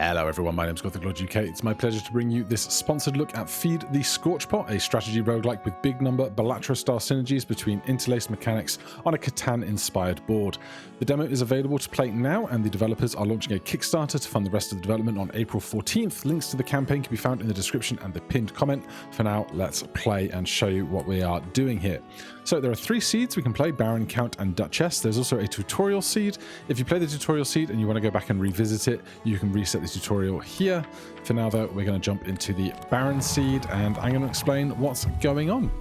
Hello everyone, my name is UK. It's my pleasure to bring you this sponsored look at Feed the Scorchpot, a strategy roguelike with big number Balatro-style synergies between interlaced mechanics on a Catan-inspired board. The demo is available to play now, and the developers are launching a Kickstarter to fund the rest of the development on April 14th. Links to the campaign can be found in the description and the pinned comment. For now, let's play and show you what we are doing here. So there are 3 seeds we can play: Baron, Count, and Duchess. There's also a tutorial seed. If you play the tutorial seed and you want to go back and revisit it, you can reset the tutorial here. For now though, we're going to jump into the Baron seed and I'm going to explain what's going on.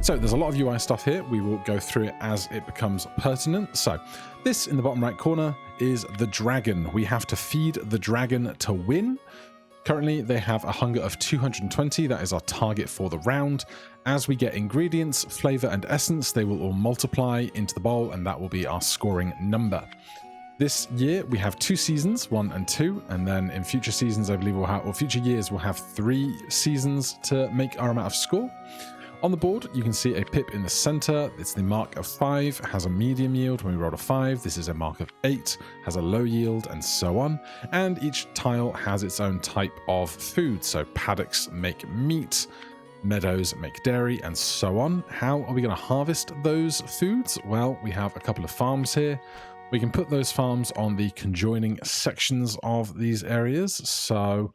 So there's a lot of UI stuff here. We will go through it as it becomes pertinent. So this in the bottom right corner is the dragon. We have to feed the dragon to win. Currently, they have a hunger of 220. That is our target for the round. As we get ingredients, flavor, and essence, they will all multiply into the bowl, and that will be our scoring number. This year, we have 2 seasons, 1 and 2, and then in future seasons, I believe we'll have, or future years, we'll have 3 seasons to make our amount of score. On the board, you can see a pip in the center. It's the mark of 5, has a medium yield when we roll a 5. This is a mark of 8, has a low yield, and so on. And each tile has its own type of food. So paddocks make meat, meadows make dairy, and so on. How are we going to harvest those foods? Well, we have a couple of farms here. We can put those farms on the conjoining sections of these areas. So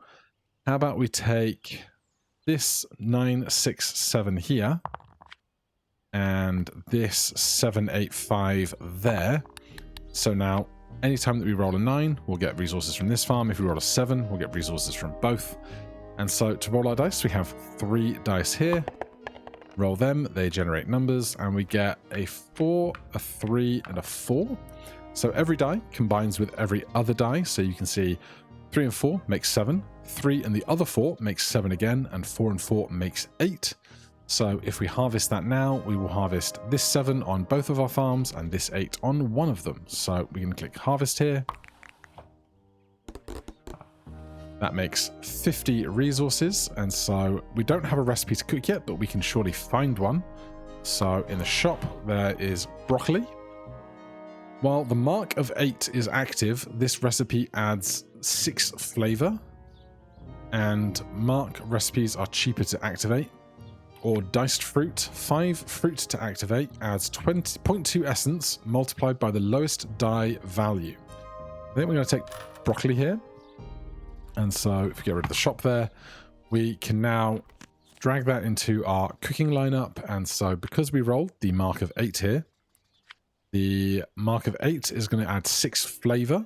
how about we take this 9, 6, 7 here, and this 7, 8, 5 there. So now, anytime that we roll a 9, we'll get resources from this farm. If we roll a 7, we'll get resources from both. And so to roll our dice, we have 3 dice here. Roll them, they generate numbers, and we get a 4, a 3, and a 4. So every die combines with every other die, so you can see 3 and 4 makes 7, 3 and the other 4 makes 7 again, and 4 and 4 makes 8. So if we harvest that now, we will harvest this 7 on both of our farms and this 8 on one of them. So we can click harvest here. That makes 50 resources, and so we don't have a recipe to cook yet, but we can surely find one. So in the shop, there is broccoli. While the mark of 8 is active, this recipe adds 6 flavor, and mark recipes are cheaper to activate. Or diced fruit, 5 fruit to activate, adds 0.2 essence multiplied by the lowest die value. I think we're going to take broccoli here, and so if we get rid of the shop there, we can now drag that into our cooking lineup. And so because we rolled the mark of 8 here, the mark of 8 is going to add 6 flavor.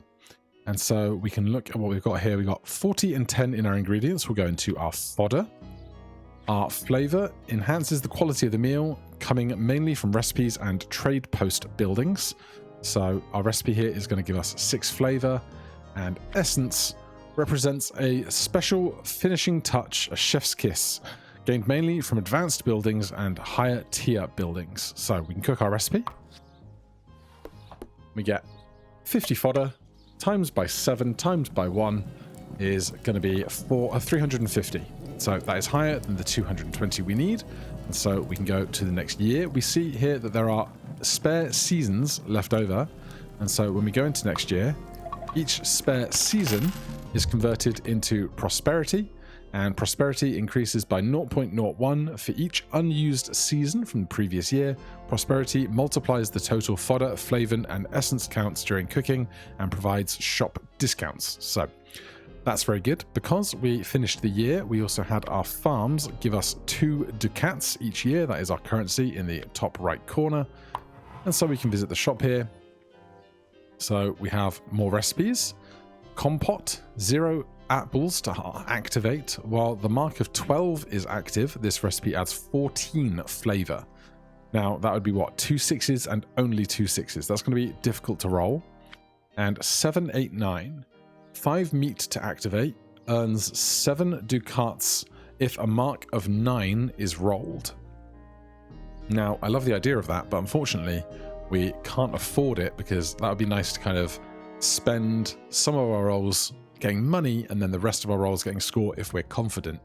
And so we can look at what we've got here. We've got 40 and 10 in our ingredients. We'll go into our fodder. Our flavor enhances the quality of the meal, coming mainly from recipes and trade post buildings. So our recipe here is going to give us 6 flavor, and essence represents a special finishing touch, a chef's kiss, gained mainly from advanced buildings and higher tier buildings. So we can cook our recipe. We get 50 fodder times by 7 times by 1 is going to be 350. So that is higher than the 220 we need. And so we can go to the next year. We see here that there are spare seasons left over. And so when we go into next year, each spare season is converted into prosperity. And prosperity increases by 0.01 for each unused season from the previous year. Prosperity multiplies the total fodder, flavor, and essence counts during cooking and provides shop discounts. So that's very good. Because we finished the year, we also had our farms give us 2 ducats each year. That is our currency in the top right corner. And so we can visit the shop here. So we have more recipes. Compote, 0 apples to activate. While the mark of 12 is active, this recipe adds 14 flavor. Now that would be what, 2 6s and only 2 6s. That's going to be difficult to roll. And 7, 8, 9, 5 meat to activate earns 7 ducats if a mark of 9 is rolled. Now I love the idea of that, but unfortunately we can't afford it, because that would be nice to kind of spend some of our rolls getting money and then the rest of our rolls getting score if we're confident.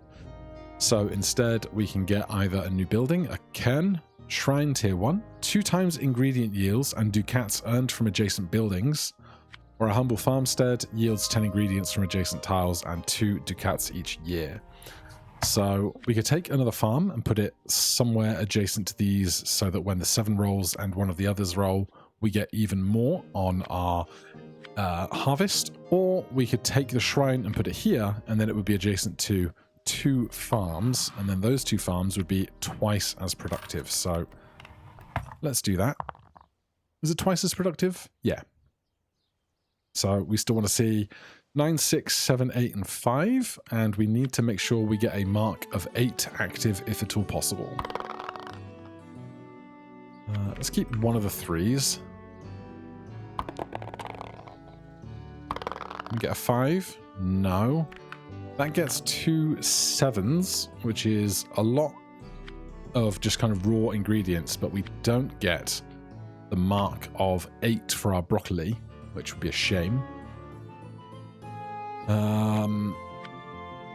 So instead we can get either a new building, a cairn, shrine tier 1, 2 times ingredient yields and ducats earned from adjacent buildings, Where a humble farmstead yields 10 ingredients from adjacent tiles and 2 ducats each year. So we could take another farm and put it somewhere adjacent to these so that when the 7 rolls and one of the others roll, we get even more on our harvest. Or we could take the shrine and put it here, and then it would be adjacent to 2 farms, and then those 2 farms would be twice as productive. So let's do that. Is it twice as productive? Yeah. So we still want to see 9, 6, 7, 8, and 5, and we need to make sure we get a mark of 8 active if at all possible. Let's keep one of the 3s. Can we get a 5? No. That gets 2 7s, which is a lot of just kind of raw ingredients, but we don't get the mark of 8 for our broccoli, which would be a shame.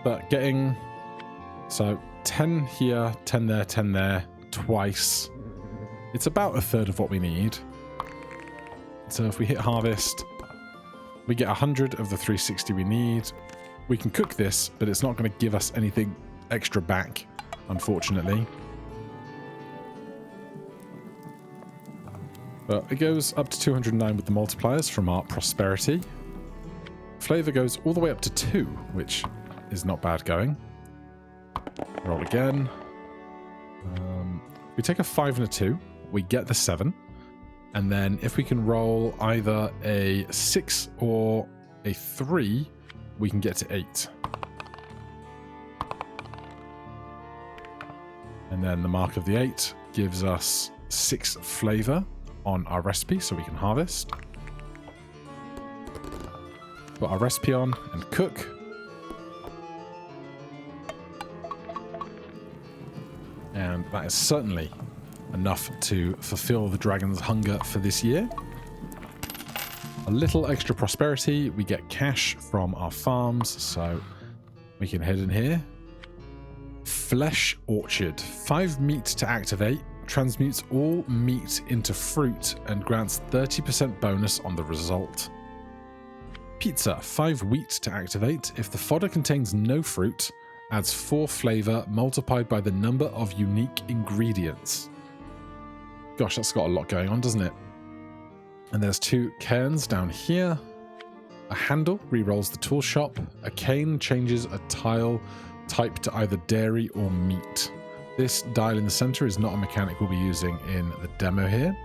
But getting, so 10 here, 10 there, 10 there, twice. It's about a third of what we need. So if we hit harvest, we get 100 of the 360 we need. We can cook this, but it's not going to give us anything extra back, unfortunately. But it goes up to 209 with the multipliers from our prosperity. Flavor goes all the way up to 2, which is not bad going. Roll again. We take a 5 and a 2. We get the 7. And then if we can roll either a 6 or a 3, we can get to 8. And then the mark of the 8 gives us 6 flavor on our recipe, so we can harvest. Put our recipe on and cook. And that is certainly enough to fulfill the dragon's hunger for this year. A little extra prosperity. We get cash from our farms, so we can head in here. Flesh Orchard. 5 meat to activate. Transmutes all meat into fruit and grants 30% bonus on the result. Pizza. 5 wheat to activate. If the fodder contains no fruit, adds 4 flavor multiplied by the number of unique ingredients. Gosh, that's got a lot going on, doesn't it? And there's 2 cairns down here. A handle rerolls the tool shop. A cane changes a tile type to either dairy or meat. This dial in the center is not a mechanic we'll be using in the demo here.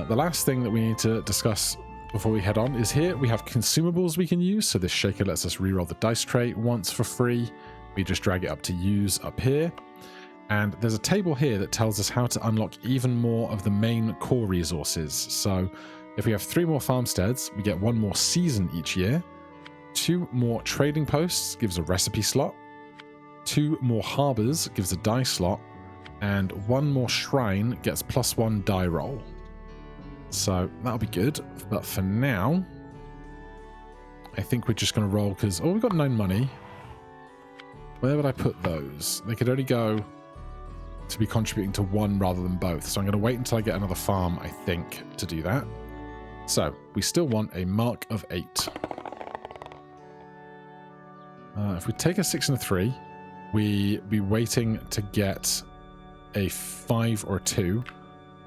The last thing that we need to discuss before we head on is here we have consumables we can use. So this shaker lets us reroll the dice tray once for free. We just drag it up to use up here. And there's a table here that tells us how to unlock even more of the main core resources. So if we have 3 more farmsteads, we get 1 more season each year. 2 more trading posts gives a recipe slot. 2 more harbors gives a die slot. And 1 more shrine gets +1 die roll. So that'll be good. But for now, I think we're just going to roll because, oh, we've got 9 money. Where would I put those? They could only go to be contributing to 1 rather than both. So I'm going to wait until I get another farm, I think, to do that. So we still want a mark of 8. If we take a 6 and a 3, we be waiting to get a 5 or a 2.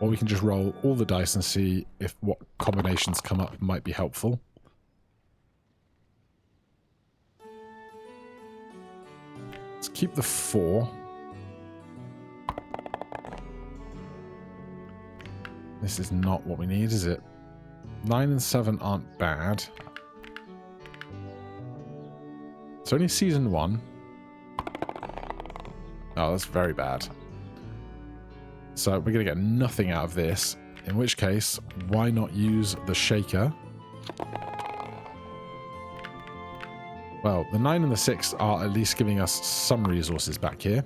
Or we can just roll all the dice and see if what combinations come up might be helpful. Let's keep the 4. This is not what we need, is it? 9 and 7 aren't bad. It's only season 1. Oh, that's very bad. So we're going to get nothing out of this. In which case, why not use the shaker? Well, the 9 and the 6 are at least giving us some resources back here.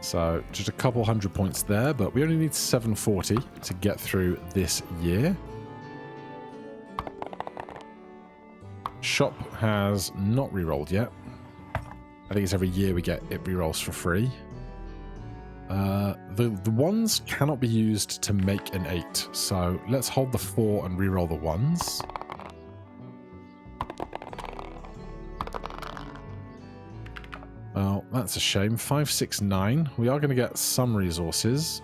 So just a couple 100 points there, but we only need 740 to get through this year. Shop has not re-rolled yet. I think it's every year we get it rerolls for free. The ones cannot be used to make an 8, so let's hold the 4 and reroll the ones. Well, that's a shame. 5, 6, 9. We are going to get some resources.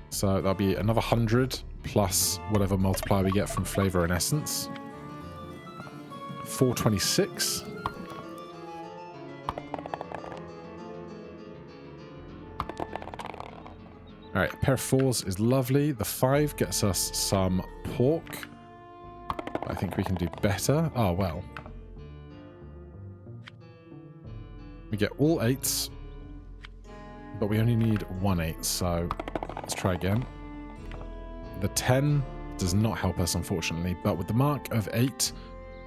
So that'll be another 100 plus whatever multiplier we get from flavor and essence. 426. Alright, a pair of 4s is lovely. The 5 gets us some pork. I think we can do better. Oh, well. We get all 8s, but we only need 1 8, so let's try again. The 10 does not help us, unfortunately, but with the mark of 8,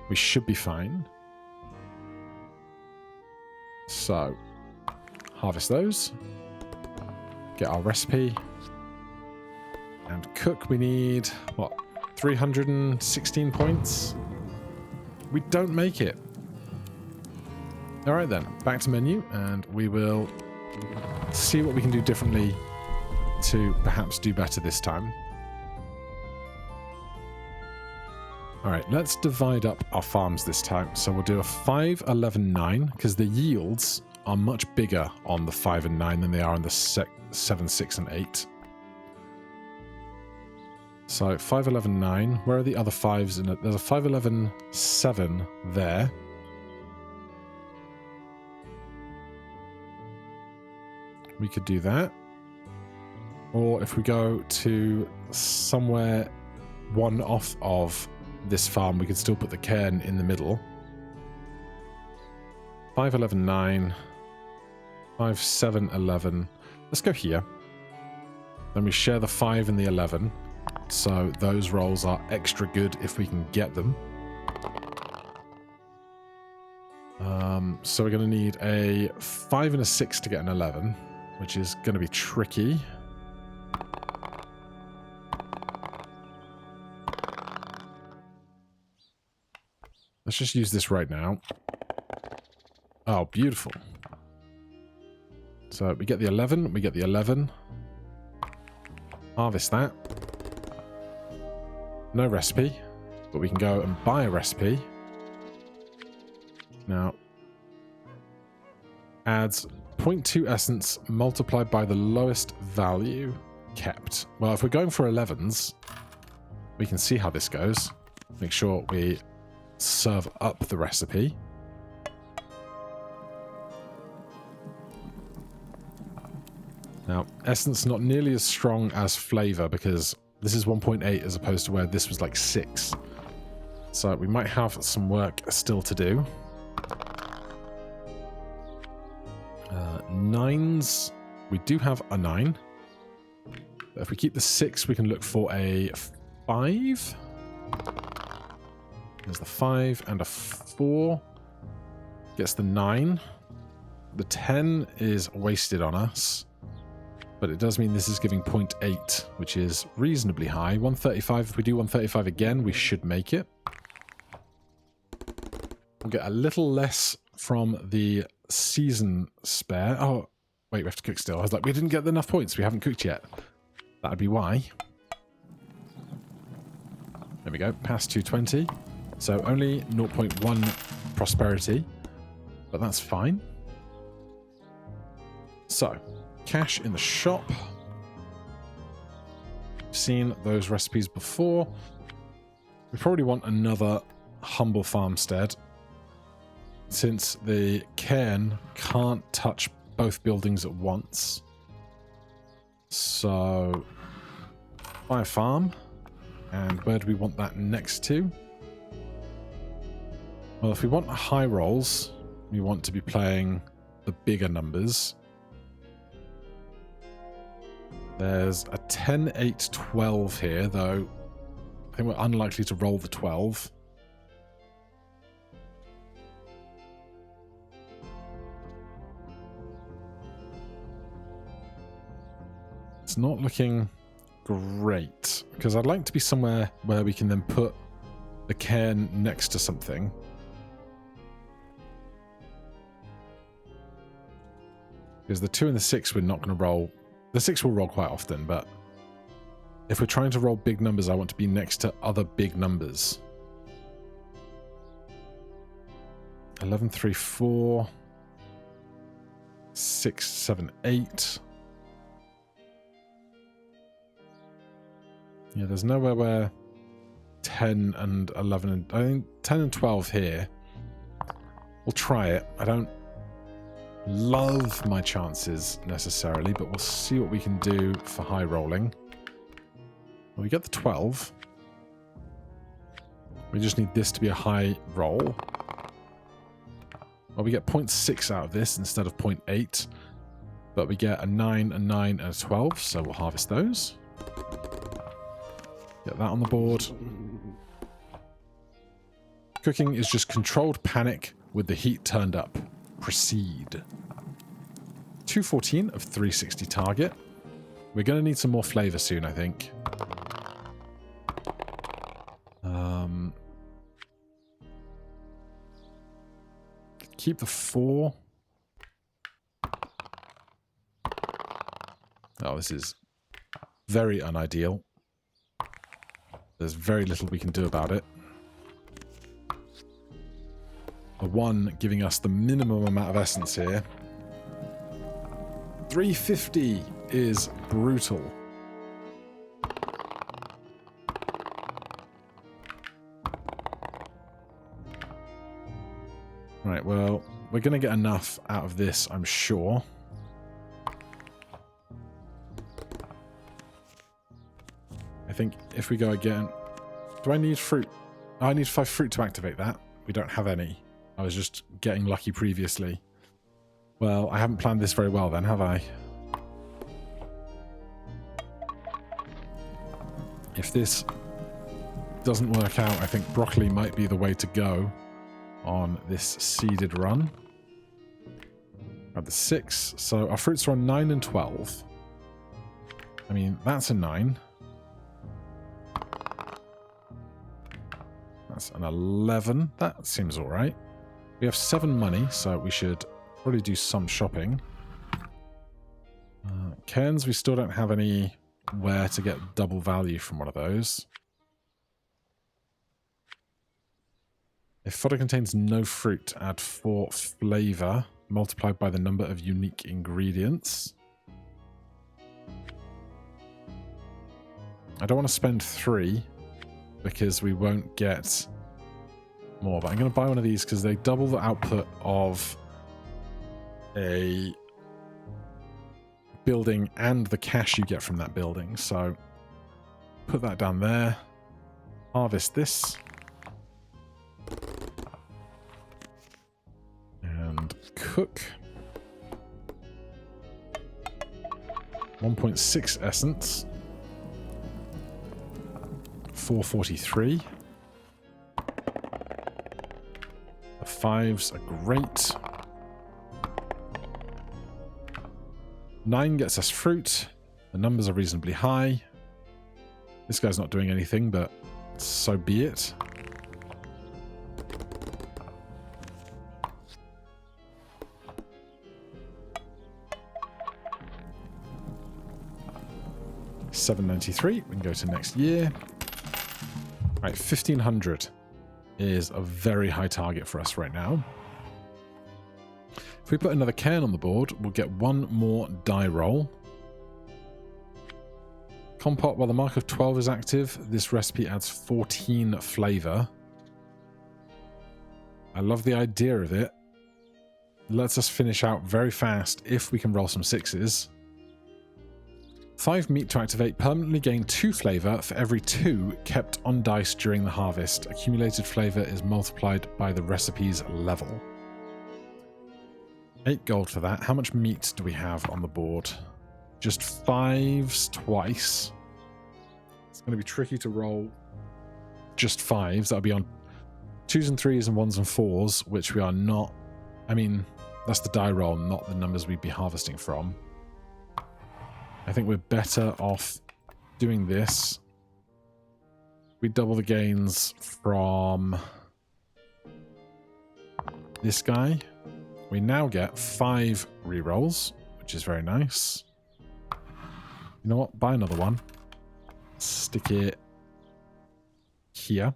we should be fine. So, harvest those. Get our recipe. And cook, we need, what, 316 points? We don't make it. Alright then, back to menu, and we will see what we can do differently to perhaps do better this time. Alright, let's divide up our farms this time. So we'll do a 5, 11, 9, because the yields are much bigger on the 5 and 9 than they are on the 7, 6, and 8. So 5, 11, 9. Where are the other 5s in it? There's a 5, 11, 7 there. We could do that. Or if we go to somewhere one off of this farm, we could still put the cairn in the middle. 5, 11, 9. 5, 7, 11. Let's go here. Then we share the 5 and the 11. So those rolls are extra good if we can get them. So we're going to need a 5 and a 6 to get an 11, which is going to be tricky. Let's just use this right now. Oh, beautiful. So we get the 11, we get the 11. Harvest that. No recipe, but we can go and buy a recipe. Now, adds 0.2 essence multiplied by the lowest value kept. Well, if we're going for 11s, we can see how this goes. Make sure we serve up the recipe. Now, essence not nearly as strong as flavor because this is 1.8 as opposed to where this was like 6. So we might have some work still to do. 9s. We do have a 9. But if we keep the 6, we can look for a 5. There's the 5 and a 4. Gets the 9. The 10 is wasted on us. But it does mean this is giving 0.8, which is reasonably high. 135, if we do 135 again, we should make it. We'll get a little less from the season spare. Oh, wait, we have to cook still. I was like, we didn't get enough points. We haven't cooked yet. That would be why. There we go, past 220. So only 0.1 prosperity, but that's fine. So, cash in the shop. We've seen those recipes before. We probably want another humble farmstead, since the cairn can't touch both buildings at once. So, buy a farm. And where do we want that next to? Well, if we want high rolls, we want to be playing the bigger numbers. There's a 10, 8, 12 here, though I think we're unlikely to roll the 12. It's not looking great, because I'd like to be somewhere where we can then put the cairn next to something. Because the 2 and the 6 we're not going to roll. The 6 will roll quite often, but if we're trying to roll big numbers, I want to be next to other big numbers. 11, 3, 4, 6, 7, 8. Yeah, there's nowhere where 10 and 11 and I think 10 and 12 here. We'll try it. I don't love my chances necessarily, but we'll see what we can do for high rolling. Well, we get the 12. We just need this to be a high roll. Well, we get 0.6 out of this instead of 0.8, but we get a 9, a 9, and a 12, so we'll harvest those. Get that on the board. Cooking is just controlled panic with the heat turned up. Proceed. 214 of 360 target. We're going to need some more flavor soon, I think. Keep the 4. Oh, this is very unideal. There's very little we can do about it. The 1 giving us the minimum amount of essence here. 350 is brutal. Right, well, we're going to get enough out of this, I'm sure. I think if we go again... Do I need fruit? Oh, I need 5 fruit to activate that. We don't have any. I was just getting lucky previously. Well, I haven't planned this very well then, have I? If this doesn't work out, I think broccoli might be the way to go on this seeded run. Grab the 6. So our fruits are on 9 and 12. I mean, that's a 9. That's an 11. That seems alright. We have 7 money, so we should probably do some shopping. Cairns, we still don't have anywhere to get double value from one of those. If fodder contains no fruit, add 4 flavor, multiplied by the number of unique ingredients. I don't want to spend 3, because we won't get more, but I'm going to buy one of these because they double the output of a building and the cash you get from that building. So put that down there. Harvest this. And cook. 1.6 essence. 443. The 5s are great. 9 gets us fruit. The numbers are reasonably high. This guy's not doing anything, but so be it. $793. We can go to next year. Right, 1500 is a very high target for us right now. If we put another cairn on the board, we'll get 1 more die roll. Compot, while the mark of 12 is active, this recipe adds 14 flavor. I love the idea of it. It lets us finish out very fast if we can roll some 6s. 5 meat to activate, permanently gain 2 flavor for every 2 kept on dice during the harvest. Accumulated flavor is multiplied by the recipe's level. 8 gold for that. How much meat do we have on the board? Just 5s twice. It's going to be tricky to roll just 5s. That'll be on 2s and 3s and 1s and 4s, which we are not... I mean, that's the die roll, not the numbers we'd be harvesting from. I think we're better off doing this We double the gains from this guy. We now get 5 rerolls, which is very nice. You know what? Buy another one. Stick it here.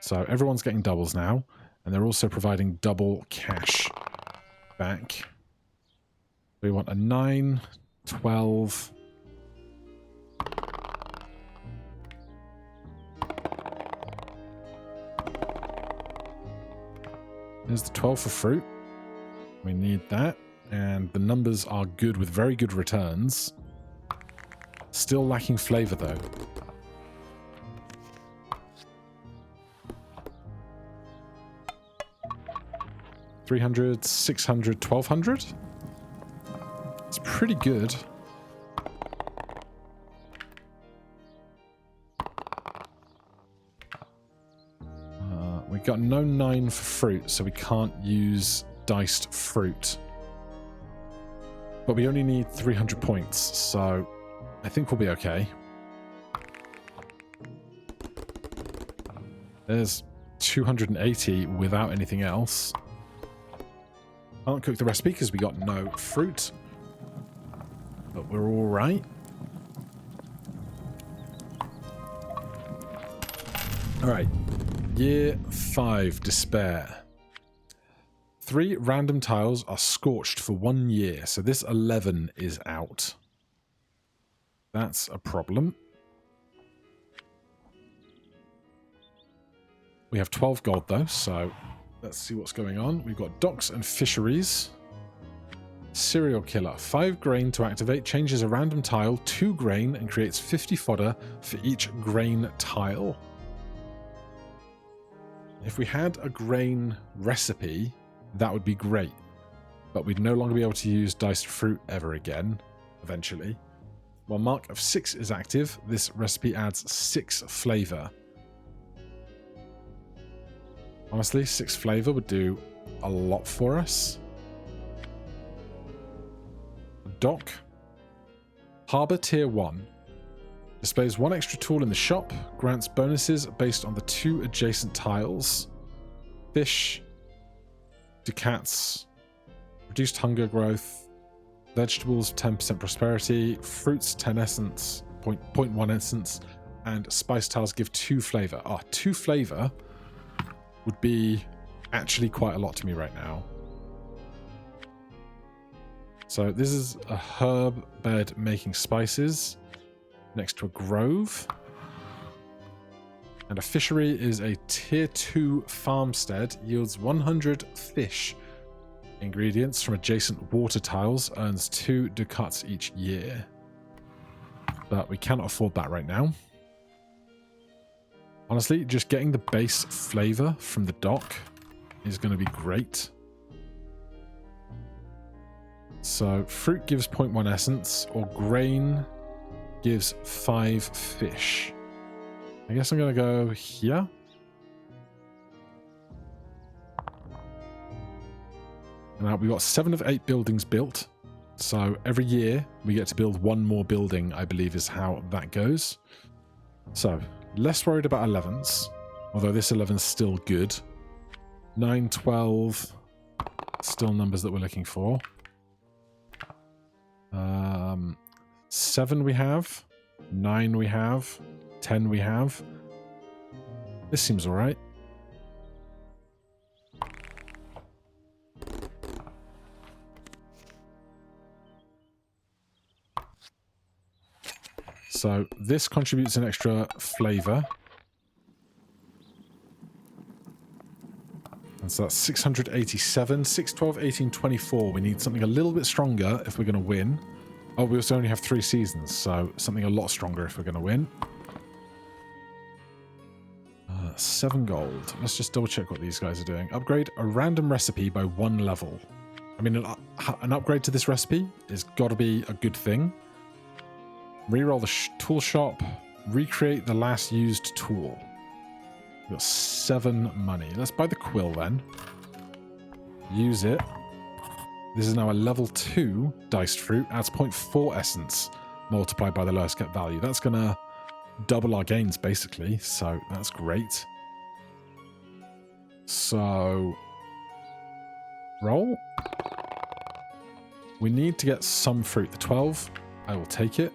So everyone's getting doubles now, and they're also providing double cash back. We want a 9, 12... There's the 12 for fruit. We need that. And the numbers are good with very good returns. Still lacking flavor though. $300, $600, $1,200. It's pretty good. We got no 9 for fruit, so we can't use diced fruit. But we only need 300 points, so I think we'll be okay. There's 280 without anything else. Can't cook the recipe because we got no fruit. But we're all right. All right. Year 5, Despair. 3 random tiles are scorched for 1 year, so this 11 is out. That's a problem. We have 12 gold though, so let's see what's going on. We've got docks and fisheries. Serial killer. 5 grain to activate, changes a random tile 2 grain and creates 50 fodder for each grain tile. If we had a grain recipe, that would be great. But we'd no longer be able to use diced fruit ever again, eventually. While Mark of 6 is active, this recipe adds 6 flavor. Honestly, 6 flavor would do a lot for us. Dock. Harbor Tier 1. Displays 1 extra tool in the shop, grants bonuses based on the 2 adjacent tiles. Fish, ducats, reduced hunger growth, vegetables 10% prosperity, fruits 10 essence, 0.1 essence, and spice tiles give 2 flavor. 2 flavor would be actually quite a lot to me right now. So this is a herb bed making spices next to a grove. And a fishery is a tier 2 farmstead, yields 100 fish. Ingredients from adjacent water tiles, earns 2 ducats each year. But we cannot afford that right now. Honestly, just getting the base flavor from the dock is going to be great. So fruit gives 0.1 essence, or grain gives 5 fish. I guess I'm going to go here. And now we've got 7 of 8 buildings built. So every year we get to build 1 more building, I believe is how that goes. So less worried about 11s, although this 11's still good. 9, 12, still numbers that we're looking for. 7 we have, 9 we have, 10 we have. This seems all right. So this contributes an extra flavor. And so that's 687, 6, 12, 18, 24. We need something a little bit stronger if we're going to win. Oh, we also only have 3 seasons, so something a lot stronger if we're going to win. 7 gold. Let's just double check what these guys are doing. Upgrade a random recipe by 1 level. I mean, an upgrade to this recipe has got to be a good thing. Reroll the tool shop. Recreate the last used tool. We've got 7 money. Let's buy the quill then. Use it. This is now a level 2 diced fruit. Adds 0.4 essence multiplied by the lowest kept value. That's going to double our gains, basically. So that's great. So, roll. We need to get some fruit. The 12, I will take it.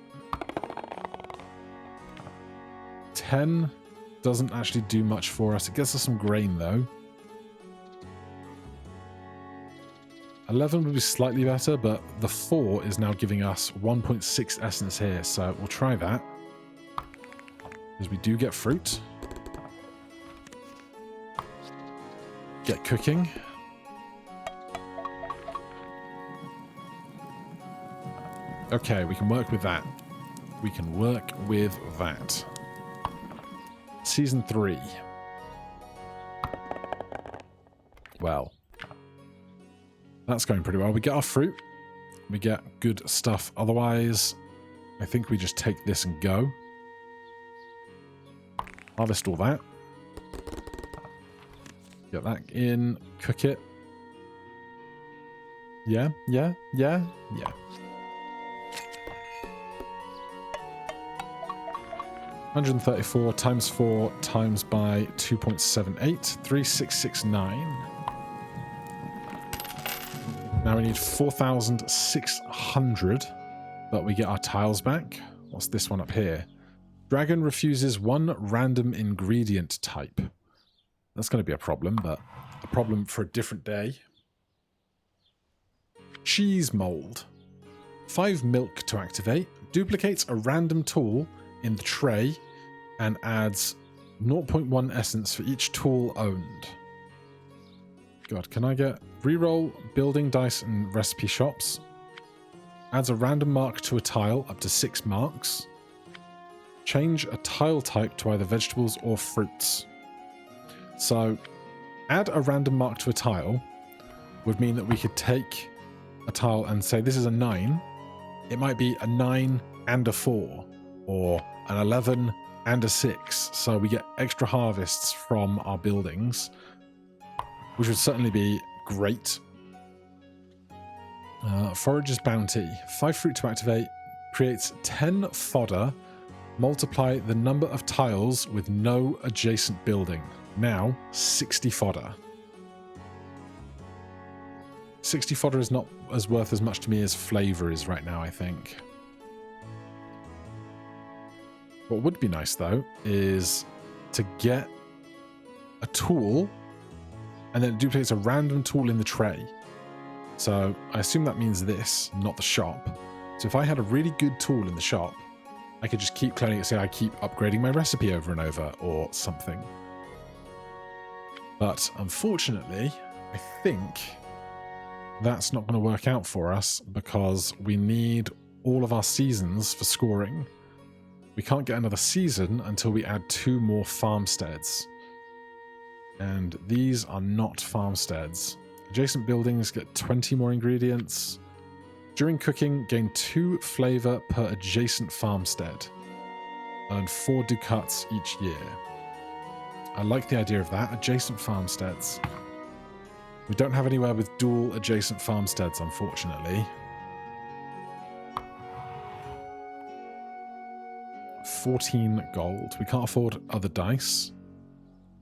10 doesn't actually do much for us. It gets us some grain, though. 11 would be slightly better, but the 4 is now giving us 1.6 essence here, so we'll try that. Because we do get fruit. Get cooking. Okay, we can work with that. We can work with that. Season 3. Well, that's going pretty well. We get our fruit. We get good stuff. Otherwise, I think we just take this and go. Harvest all that. Get that in. Cook it. Yeah. 134 times 4 times by 2.78. 3669. Now we need 4,600, but we get our tiles back. What's this one up here? Dragon refuses one random ingredient type. That's going to be a problem, but a problem for a different day. Cheese mold. 5 milk to activate. Duplicates a random tool in the tray and adds 0.1 essence for each tool owned. God, can I get reroll building dice and recipe shops? Adds a random mark to a tile up to 6 marks. Change a tile type to either vegetables or fruits. So, add a random mark to a tile would mean that we could take a tile and say this is a 9. It might be a 9 and a 4, or an 11 and a 6. So we get extra harvests from our buildings, which would certainly be great. Forager's Bounty. 5 fruit to activate. Creates 10 fodder. Multiply the number of tiles with no adjacent building. Now, 60 fodder. 60 fodder is not as worth as much to me as flavor is right now, I think. What would be nice, though, is to get a tool, and then it duplicates a random tool in the tray. So I assume that means this, not the shop. So if I had a really good tool in the shop, I could just keep cloning it, say I keep upgrading my recipe over and over, or something. But unfortunately, I think that's not going to work out for us, because we need all of our seasons for scoring. We can't get another season until we add 2 more farmsteads. And these are not farmsteads. Adjacent buildings get 20 more ingredients. During cooking, gain 2 flavor per adjacent farmstead. Earn 4 ducats each year. I like the idea of that. Adjacent farmsteads. We don't have anywhere with dual adjacent farmsteads, unfortunately. 14 gold. We can't afford other dice.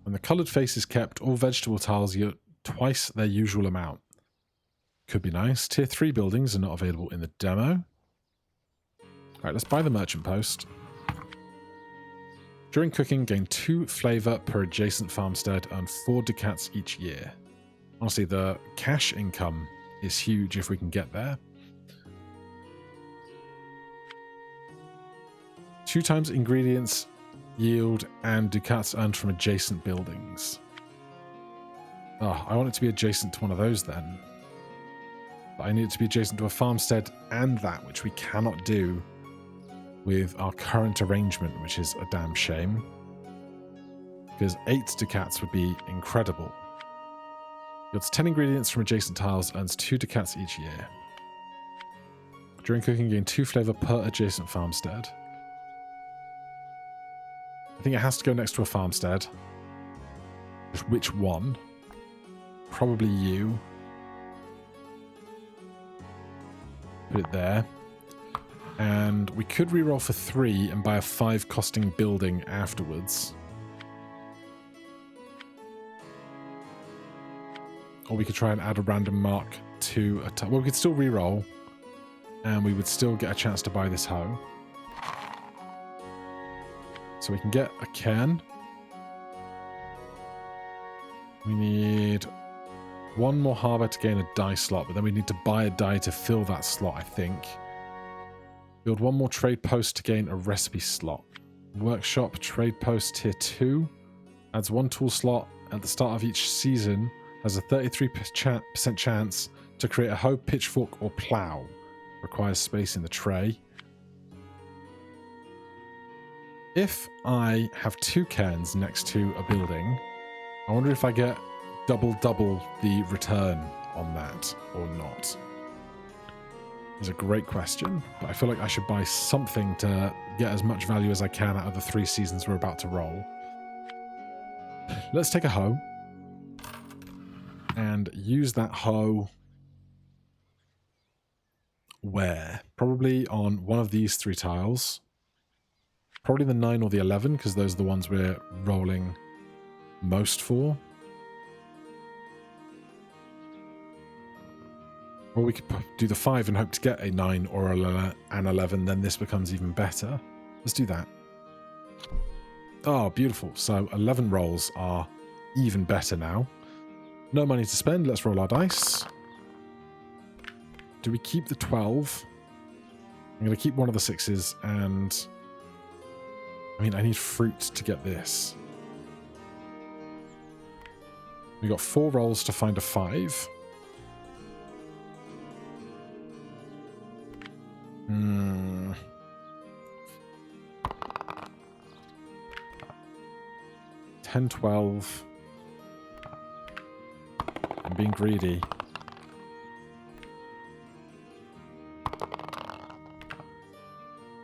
When the coloured face is kept, all vegetable tiles get twice their usual amount. Could be nice. Tier 3 buildings are not available in the demo. Alright, let's buy the merchant post. During cooking, gain 2 flavour per adjacent farmstead, earn 4 ducats each year. Honestly, the cash income is huge if we can get there. 2 times ingredients yield and ducats earned from adjacent buildings. Oh, I want it to be adjacent to one of those then. But I need it to be adjacent to a farmstead and that, which we cannot do with our current arrangement, which is a damn shame. Because 8 ducats would be incredible. Yields 10 ingredients from adjacent tiles, earns 2 ducats each year. During cooking, gain 2 flavour per adjacent farmstead. I think it has to go next to a farmstead. Which one? Probably you. Put it there. And we could reroll for 3 and buy a 5 costing building afterwards. Or we could try and add a random mark to a well, we could still reroll, and we would still get a chance to buy this hoe. So we can get a cairn. We need 1 more harbour to gain a die slot, but then we need to buy a die to fill that slot, I think. Build 1 more trade post to gain a recipe slot. Workshop trade post tier 2 adds 1 tool slot at the start of each season. Has a 33% chance to create a hoe, pitchfork, or plough. Requires space in the tray. If I have 2 cairns next to a building, I wonder if I get double the return on that or not. It's a great question, but I feel like I should buy something to get as much value as I can out of the 3 seasons we're about to roll. Let's take a hoe and use that hoe where? Probably on one of these 3 tiles. Probably the 9 or the 11, because those are the ones we're rolling most for. Or we could do the 5 and hope to get a 9 or an 11, then this becomes even better. Let's do that. Oh, beautiful. So 11 rolls are even better now. No money to spend. Let's roll our dice. Do we keep the 12? I'm going to keep one of the 6s, and I mean, I need fruit to get this. We got 4 rolls to find a 5. Hmm. 10, 12. I'm being greedy.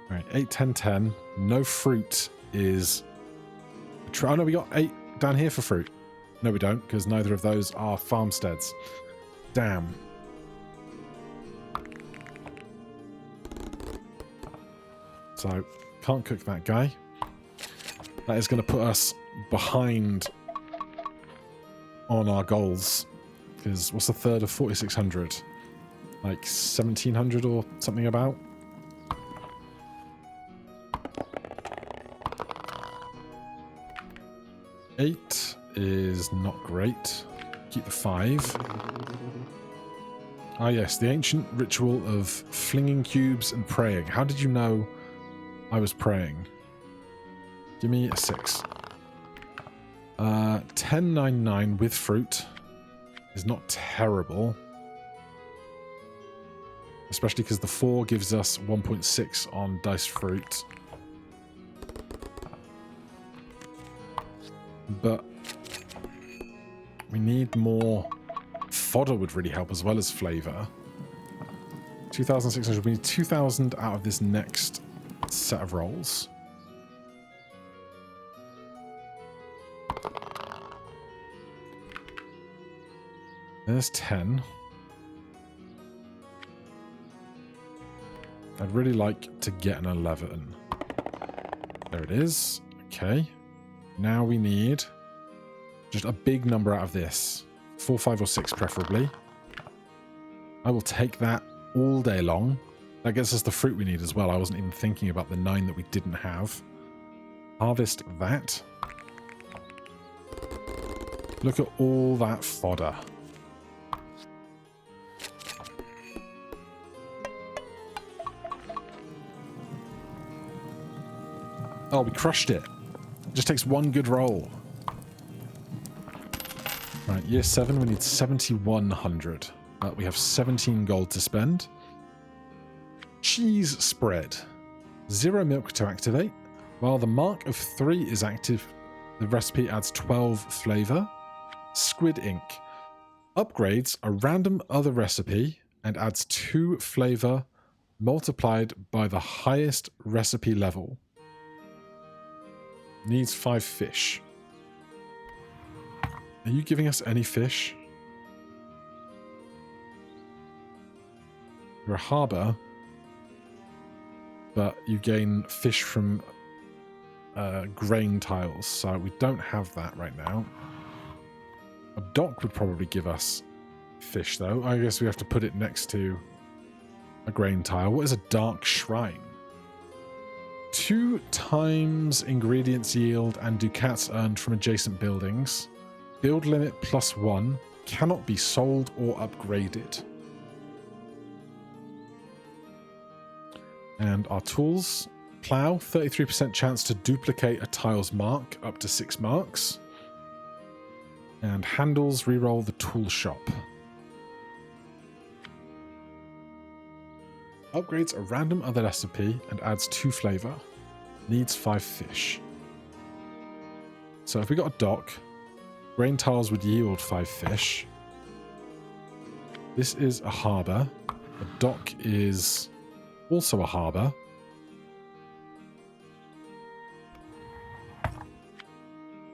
Alright, 8, 10, 10. No fruit is... Oh no, we got 8 down here for fruit. No, we don't, because neither of those are farmsteads. Damn. So, can't cook that guy. That is going to put us behind on our goals. Because what's the third of 4,600? Like 1,700 or something about? Eight is not great. Keep the 5. Ah yes, the ancient ritual of flinging cubes and praying. How did you know I was praying? Give me a 6. 1099 with fruit is not terrible. Especially because the 4 gives us 1.6 on diced fruit. But we need more. Fodder would really help as well as flavor. 2,600. We need 2,000 out of this next set of rolls. There's 10. I'd really like to get an 11. There it is. Okay. Now we need just a big number out of this. 4, 5, or 6 preferably. I will take that all day long. That gets us the fruit we need as well. I wasn't even thinking about the 9 that we didn't have. Harvest that. Look at all that fodder. Oh, we crushed it. It just takes 1 good roll. Right, year 7, we need 7,100. We have 17 gold to spend. Cheese spread. 0 milk to activate. While the mark of 3 is active, the recipe adds 12 flavor. Squid ink. Upgrades a random other recipe and adds 2 flavor multiplied by the highest recipe level. Needs 5 fish. Are you giving us any fish? You're a harbour. but you gain fish from grain tiles, so we don't have that right now. A dock would probably give us fish, though. I guess we have to put it next to a grain tile. What is a dark shrine? 2 times ingredients yield and ducats earned from adjacent buildings. Build limit +1. Cannot be sold or upgraded. And our tools. Plow, 33% chance to duplicate a tile's mark, up to 6 marks. And handles, reroll the tool shop. Upgrades a random other recipe and adds 2 flavor. Needs 5 fish. So if we got a dock, grain tiles would yield 5 fish. This is a harbour. A dock is also a harbour.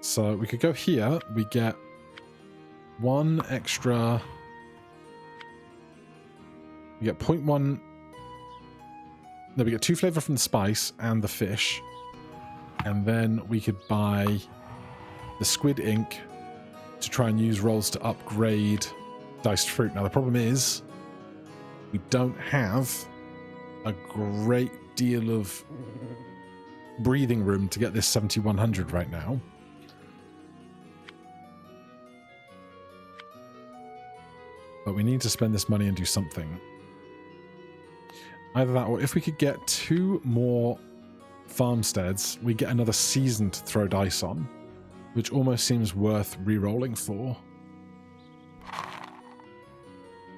So we could go here. We get 1 extra. We get 0.1. No, we get 2 flavor from the spice and the fish. And then we could buy the squid ink to try and use rolls to upgrade diced fruit. Now, the problem is we don't have a great deal of breathing room to get this 7100 right now. But we need to spend this money and do something. Either that, or if we could get 2 more farmsteads, we get another season to throw dice on, which almost seems worth re-rolling for.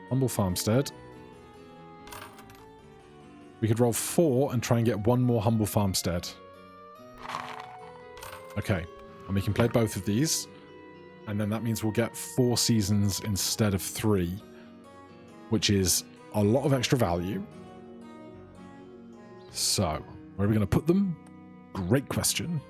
Humble farmstead. We could roll 4 and try and get 1 more humble farmstead. Okay, and we can play both of these, and then that means we'll get 4 seasons instead of 3, which is a lot of extra value. So, where are we going to put them? Great question.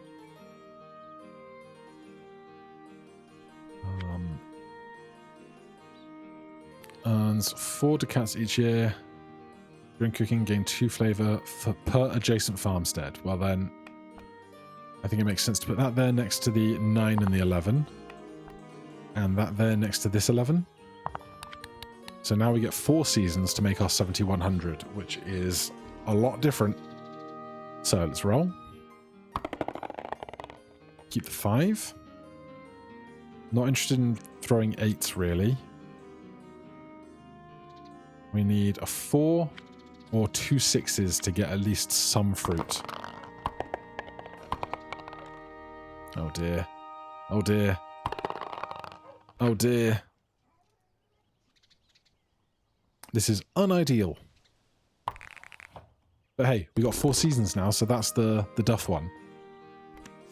Earns 4 ducats each year. During cooking, gain 2 flavor per adjacent farmstead. Well then, I think it makes sense to put that there next to the 9 and the 11. And that there next to this 11. So now we get 4 seasons to make our 7100, which is a lot different. So let's roll. Keep the 5. Not interested in throwing 8s, really. We need a 4 or 2 6s to get at least some fruit. Oh dear. Oh dear. Oh dear. This is unideal. But hey, we got 4 seasons now, so that's the duff one.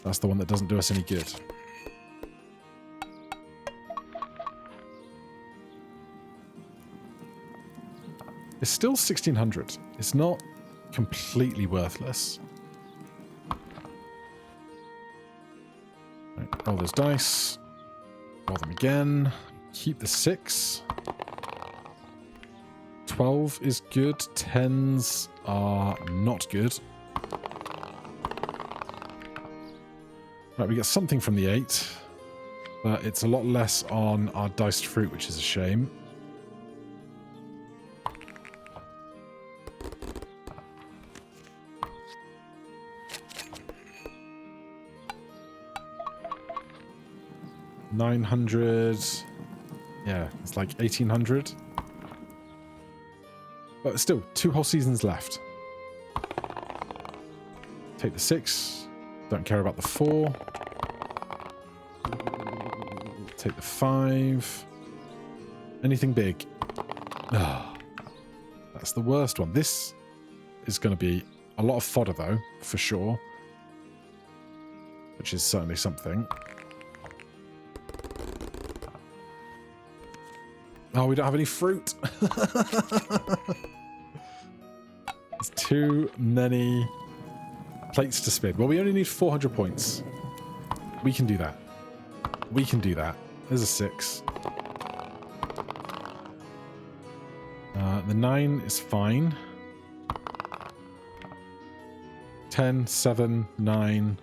That's the one that doesn't do us any good. It's still 1600. It's not completely worthless. Right, roll those dice. Roll them again. Keep the 6. 12 is good. 10s are not good. Right, we get something from the 8, but it's a lot less on our diced fruit, which is a shame. $900. Yeah, it's like 1800. But still, 2 whole seasons left. Take the 6. Don't care about the 4. Take the 5. Anything big? Ah, that's the worst one. This is going to be a lot of fodder, though, for sure. Which is certainly something. Oh, we don't have any fruit. There's too many plates to spin. Well, we only need 400 points. We can do that. We can do that. There's a 6. The 9 is fine. 10, 7, 9.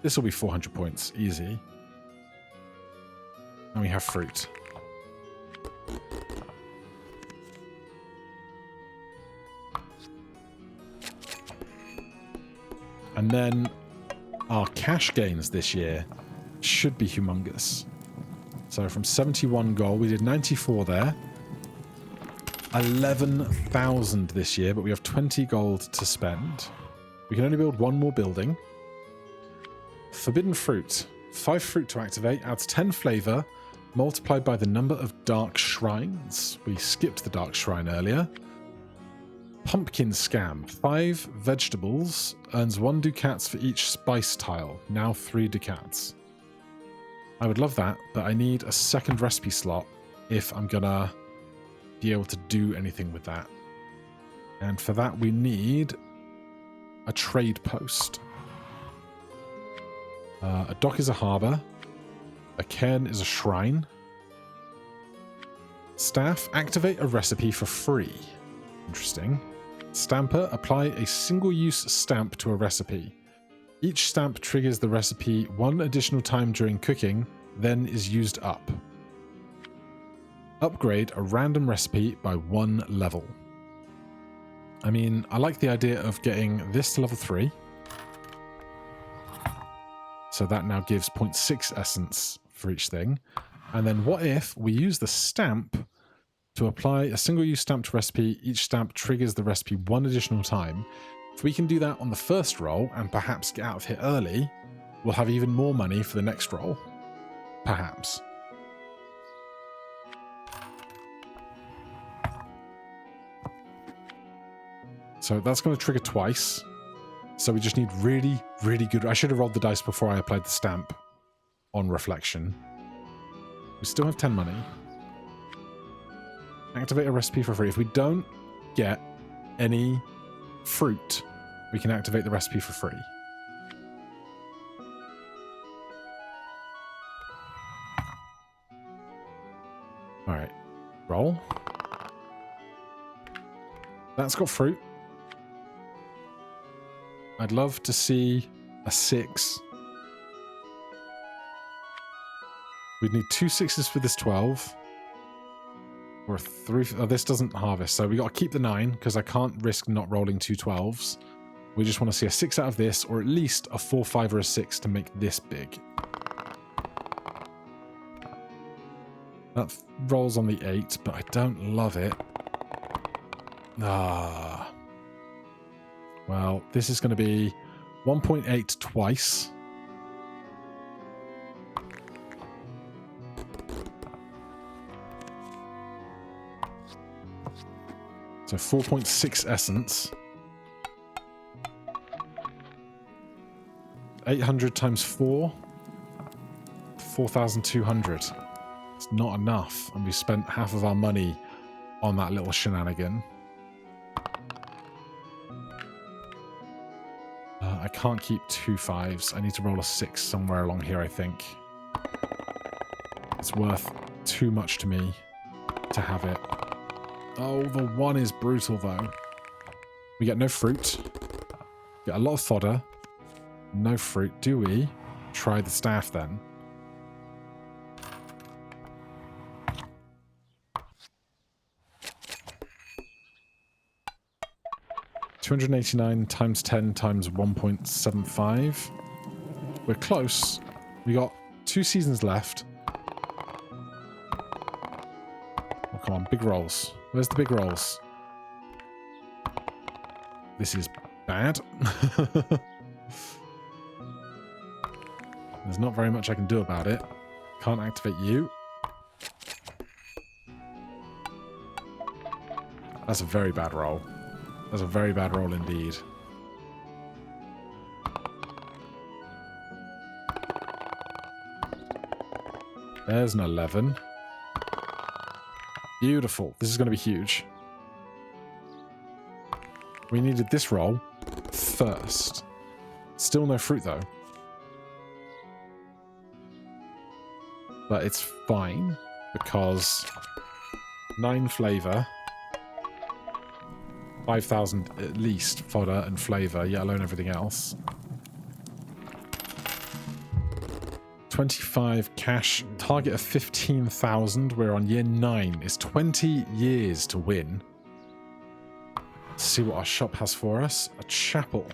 This will be 400 points. Easy. And we have fruit. And then our cash gains this year should be humongous. So from 71 gold, we did 94 there. 11,000 this year, but we have 20 gold to spend. We can only build one more building. Forbidden fruit. 5 fruit to activate, adds 10 flavor, multiplied by the number of dark shrines. We skipped the dark shrine earlier. Pumpkin scam. 5 vegetables, earns 1 ducats for each spice tile. Now 3 ducats. I would love that, but I need a second recipe slot if I'm gonna be able to do anything with that. And for that we need a trade post. A dock is a harbour. A cairn is a shrine. Staff, activate a recipe for free. Interesting. Stamper, apply a single-use stamp to a recipe. Each stamp triggers the recipe 1 additional time during cooking, then is used up. Upgrade a random recipe by 1 level. I mean, I like the idea of getting this to level 3. So that now gives 0.6 essence for each thing. And then what if we use the stamp to apply a single-use stamp to recipe? Each stamp triggers the recipe 1 additional time. If we can do that on the first roll and perhaps get out of here early, we'll have even more money for the next roll. Perhaps. So that's going to trigger twice. So we just need really, really good... I should have rolled the dice before I applied the stamp on reflection. We still have 10 money. Activate a recipe for free. If we don't get any fruit, we can activate the recipe for free. Alright. Roll. That's got fruit. I'd love to see a 6. We'd need 2 6s for this 12. Or 3... Oh, this doesn't harvest, so we got to keep the 9, because I can't risk not rolling 2 12s. We just want to see a 6 out of this, or at least a 4, 5, or a 6 to make this big. That rolls on the 8, but I don't love it. Ah... Well, this is going to be 1.8 twice. So 4.6 essence. 800 times 4. 4,200. It's not enough. And we spent half of our money on that little shenanigan. I can't keep 2 5s. I need to roll a 6 somewhere along here, I think. It's worth too much to me to have it. Oh, the 1 is brutal, though. We get no fruit. Get a lot of fodder. No fruit. Do we? Try the staff, then. $289 times 10 times 1.75. We're close. We got 2 seasons left. Oh, come on, big rolls. Where's the big rolls? This is bad. There's not very much I can do about it. Can't activate you. That's a very bad roll. That's a very bad roll indeed. There's an 11. Beautiful. This is going to be huge. We needed this roll first. Still no fruit, though. But it's fine, because 9 flavor 5,000 at least fodder and flavour, yet alone everything else. 25 cash, target of 15,000. We're on year 9. It's 20 years to win. Let's see what our shop has for us. A chapel.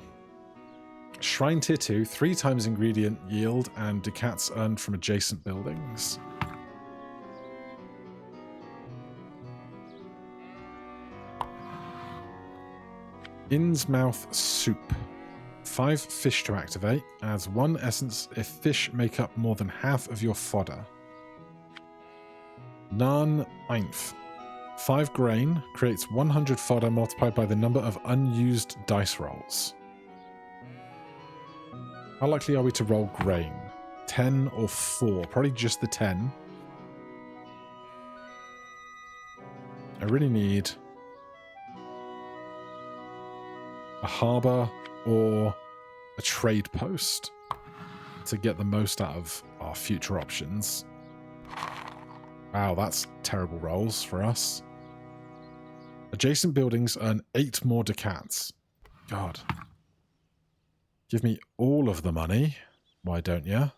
Shrine tier 2, 3 times ingredient yield and ducats earned from adjacent buildings. Innsmouth soup. 5 fish to activate, adds 1 essence if fish make up more than half of your fodder. Nan Einf. 5 grain, creates 100 fodder multiplied by the number of unused dice rolls. How likely are we to roll grain? 10 or 4? Probably just the 10. I really need a harbour or a trade post to get the most out of our future options. Wow, that's terrible rolls for us. Adjacent buildings earn 8 more ducats. God. Give me all of the money. Why don't you?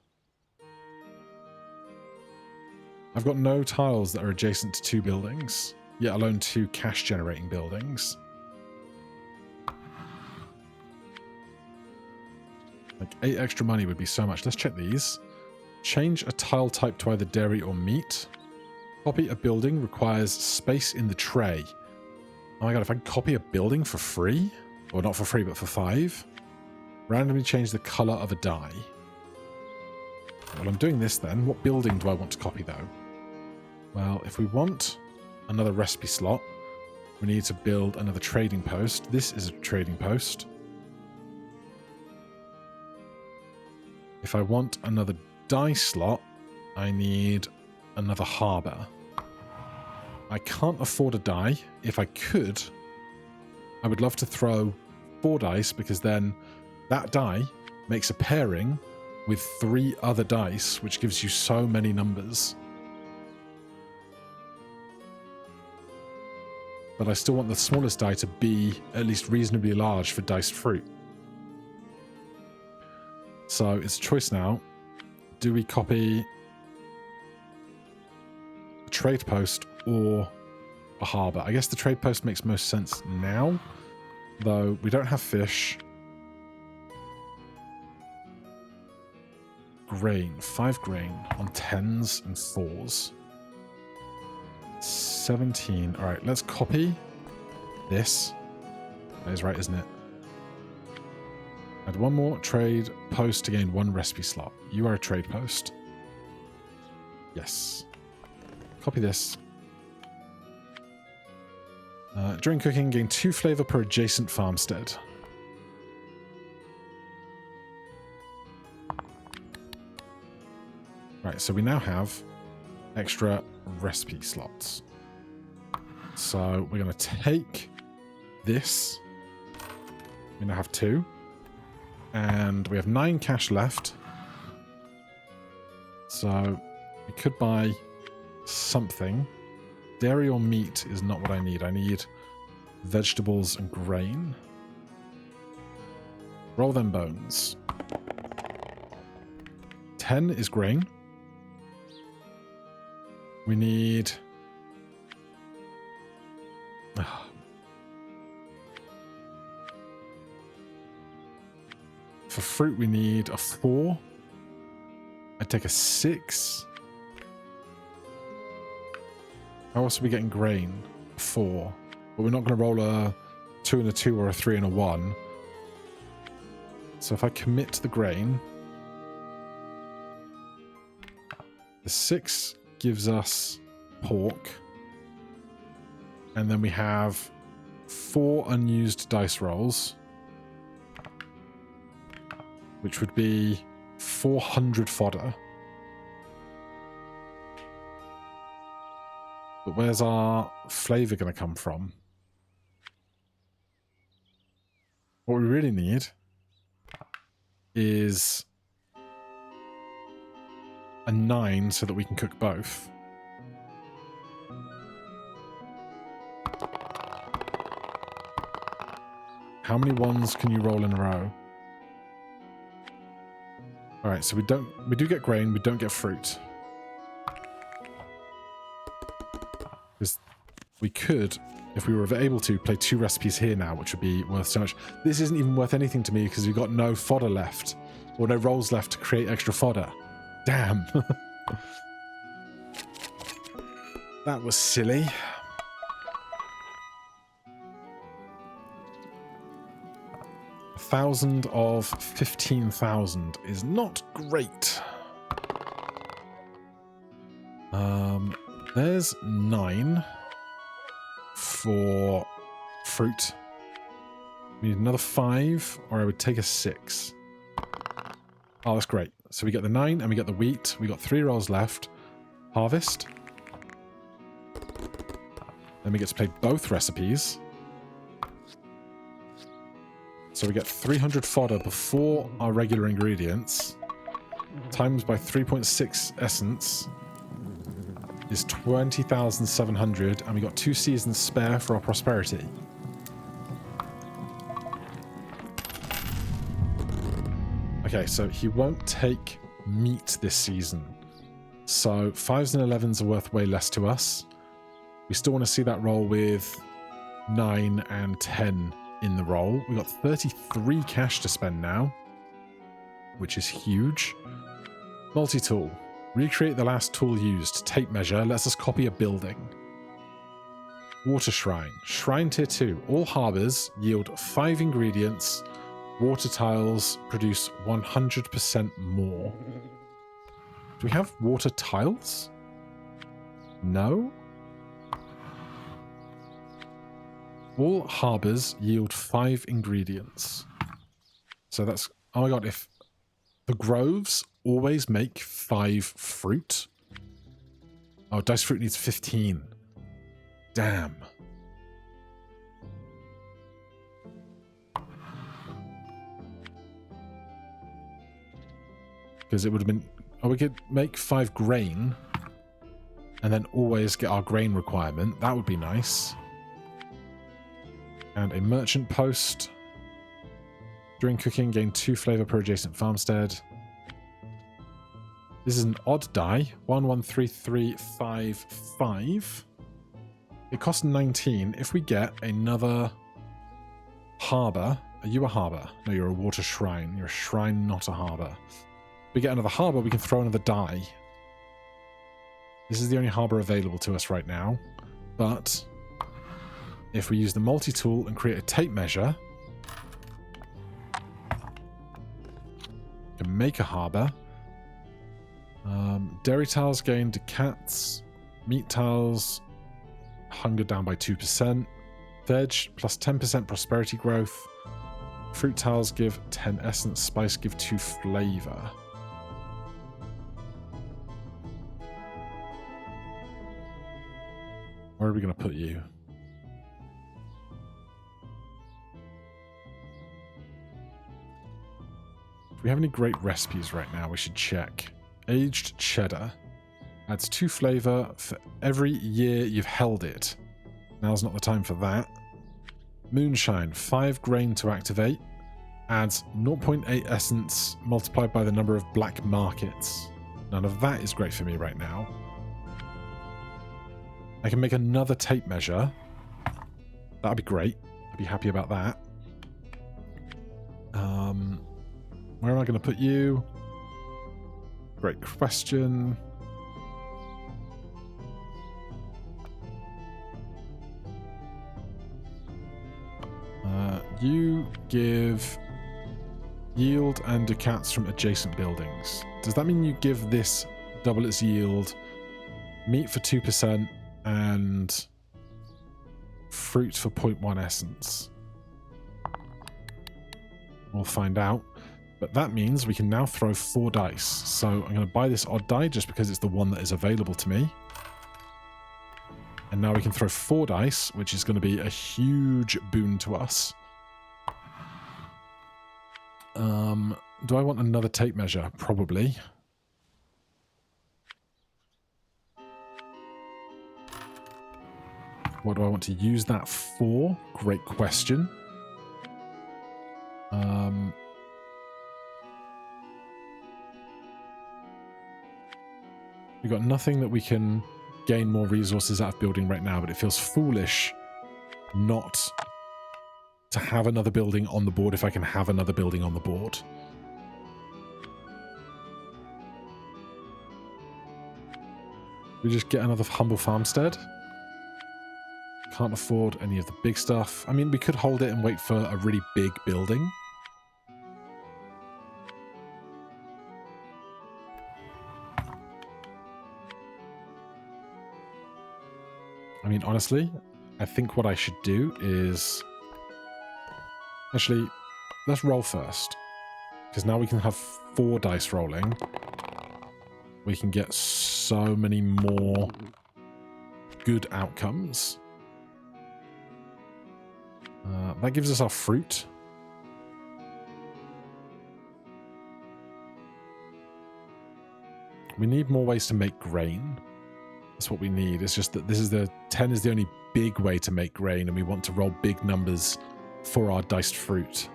I've got no tiles that are adjacent to 2 buildings, yet alone 2 cash generating buildings. Like 8 extra money would be so much. Let's check these. Change a tile type to either dairy or meat. Copy a building requires space in the tray. Oh my god, if I can copy a building for free, or not for free, but for 5, randomly change the colour of a die. Well, I'm doing this then. What building do I want to copy though? Well, if we want another recipe slot, we need to build another trading post. This is a trading post. If I want another die slot, I need another harbour. I can't afford a die. If I could, I would love to throw 4 dice, because then that die makes a pairing with 3 other dice, which gives you so many numbers. But I still want the smallest die to be at least reasonably large for diced fruit. So it's a choice now. Do we copy a trade post or a harbour? I guess the trade post makes most sense now, though we don't have fish. Grain. 5 grain on 10s and 4s. 17. Alright, let's copy this. That is right, isn't it? Add 1 more trade post to gain 1 recipe slot. You are a trade post. Yes. Copy this. During cooking, gain 2 flavor per adjacent farmstead. Right, so we now have extra recipe slots. So we're going to take this. We now have 2. And we have 9 cash left. So we could buy something. Dairy or meat is not what I need. I need vegetables and grain. Roll them bones. 10 is grain. We need... For fruit, we need a 4. I'd take a 6. How else are we getting grain? 4. But we're not going to roll a 2 and a 2 or a 3 and a 1. So if I commit to the grain, the 6 gives us pork. And then we have 4 unused dice rolls, which would be 400 fodder. But where's our flavour going to come from? What we really need is a 9 so that we can cook both. How many ones can you roll in a row? All right, so we do get grain, we don't get fruit. Because we could, if we were able to, play 2 recipes here now, which would be worth so much. This isn't even worth anything to me because we've got no fodder left, or no rolls left to create extra fodder. Damn. That was silly. A 1,000 of 15,000 is not great. There's 9 for fruit. We need another 5, or I would take a 6. Oh, that's great. So we get the 9 and we get the wheat. We got 3 rolls left. Harvest. Then we get to play both recipes. So we get 300 fodder before our regular ingredients. Times by 3.6 essence is 20,700, and we got 2 seasons spare for our prosperity. Okay, so he won't take meat this season. So 5s and 11s are worth way less to us. We still want to see that roll with 9 and 10 in the roll. We've got 33 cash to spend now, which is huge. Multi-tool. Recreate the last tool used. Tape measure lets us copy a building. Water shrine. Shrine tier 2. All harbors yield 5 ingredients. Water tiles produce 100% more. Do we have water tiles? No? All harbors yield 5 ingredients. So that's... Oh my god, if the groves always make 5 fruit. Oh, dice fruit needs 15. Damn. Because it would have been... Oh, we could make 5 grain and then always get our grain requirement. That would be nice. And a merchant post. During cooking, gain 2 flavor per adjacent farmstead. This is an odd die. 113355. It costs 19. If we get another harbor... Are you a harbor? No, you're a water shrine. You're a shrine, not a harbor. If we get another harbor, we can throw another die. This is the only harbor available to us right now. But if we use the multi-tool and create a tape measure, we can make a harbor. Dairy tiles gain decats. Meat tiles hunger down by 2%. Veg plus 10% prosperity growth. Fruit tiles give 10 essence. Spice give 2 flavor. Where are we going to put you? Do we have any great recipes right now? We should check. Aged cheddar. Adds 2 flavor for every year you've held it. Now's not the time for that. Moonshine. 5 grain to activate. Adds 0.8 essence multiplied by the number of black markets. None of that is great for me right now. I can make another tape measure. That'd be great. I'd be happy about that. Where am I going to put you? Great question. You give yield and ducats from adjacent buildings. Does that mean you give this double its yield, meat for 2%, and fruit for 0.1 essence? We'll find out. But that means we can now throw 4 dice. So I'm going to buy this odd die just because it's the one that is available to me. And now we can throw 4 dice, which is going to be a huge boon to us. Do I want another tape measure? Probably. What do I want to use that for? Great question. We've got nothing that we can gain more resources out of building right now, but it feels foolish not to have another building on the board if I can have another building on the board. We just get another humble farmstead. Can't afford any of the big stuff. I mean, we could hold it and wait for a really big building. I mean, honestly, I think what I should do is... Actually, let's roll first. Because now we can have 4 dice rolling. We can get so many more good outcomes. That gives us our fruit. We need more ways to make grain. That's what we need. It's just that this is the 10 is the only big way to make grain, and we want to roll big numbers for our diced fruit.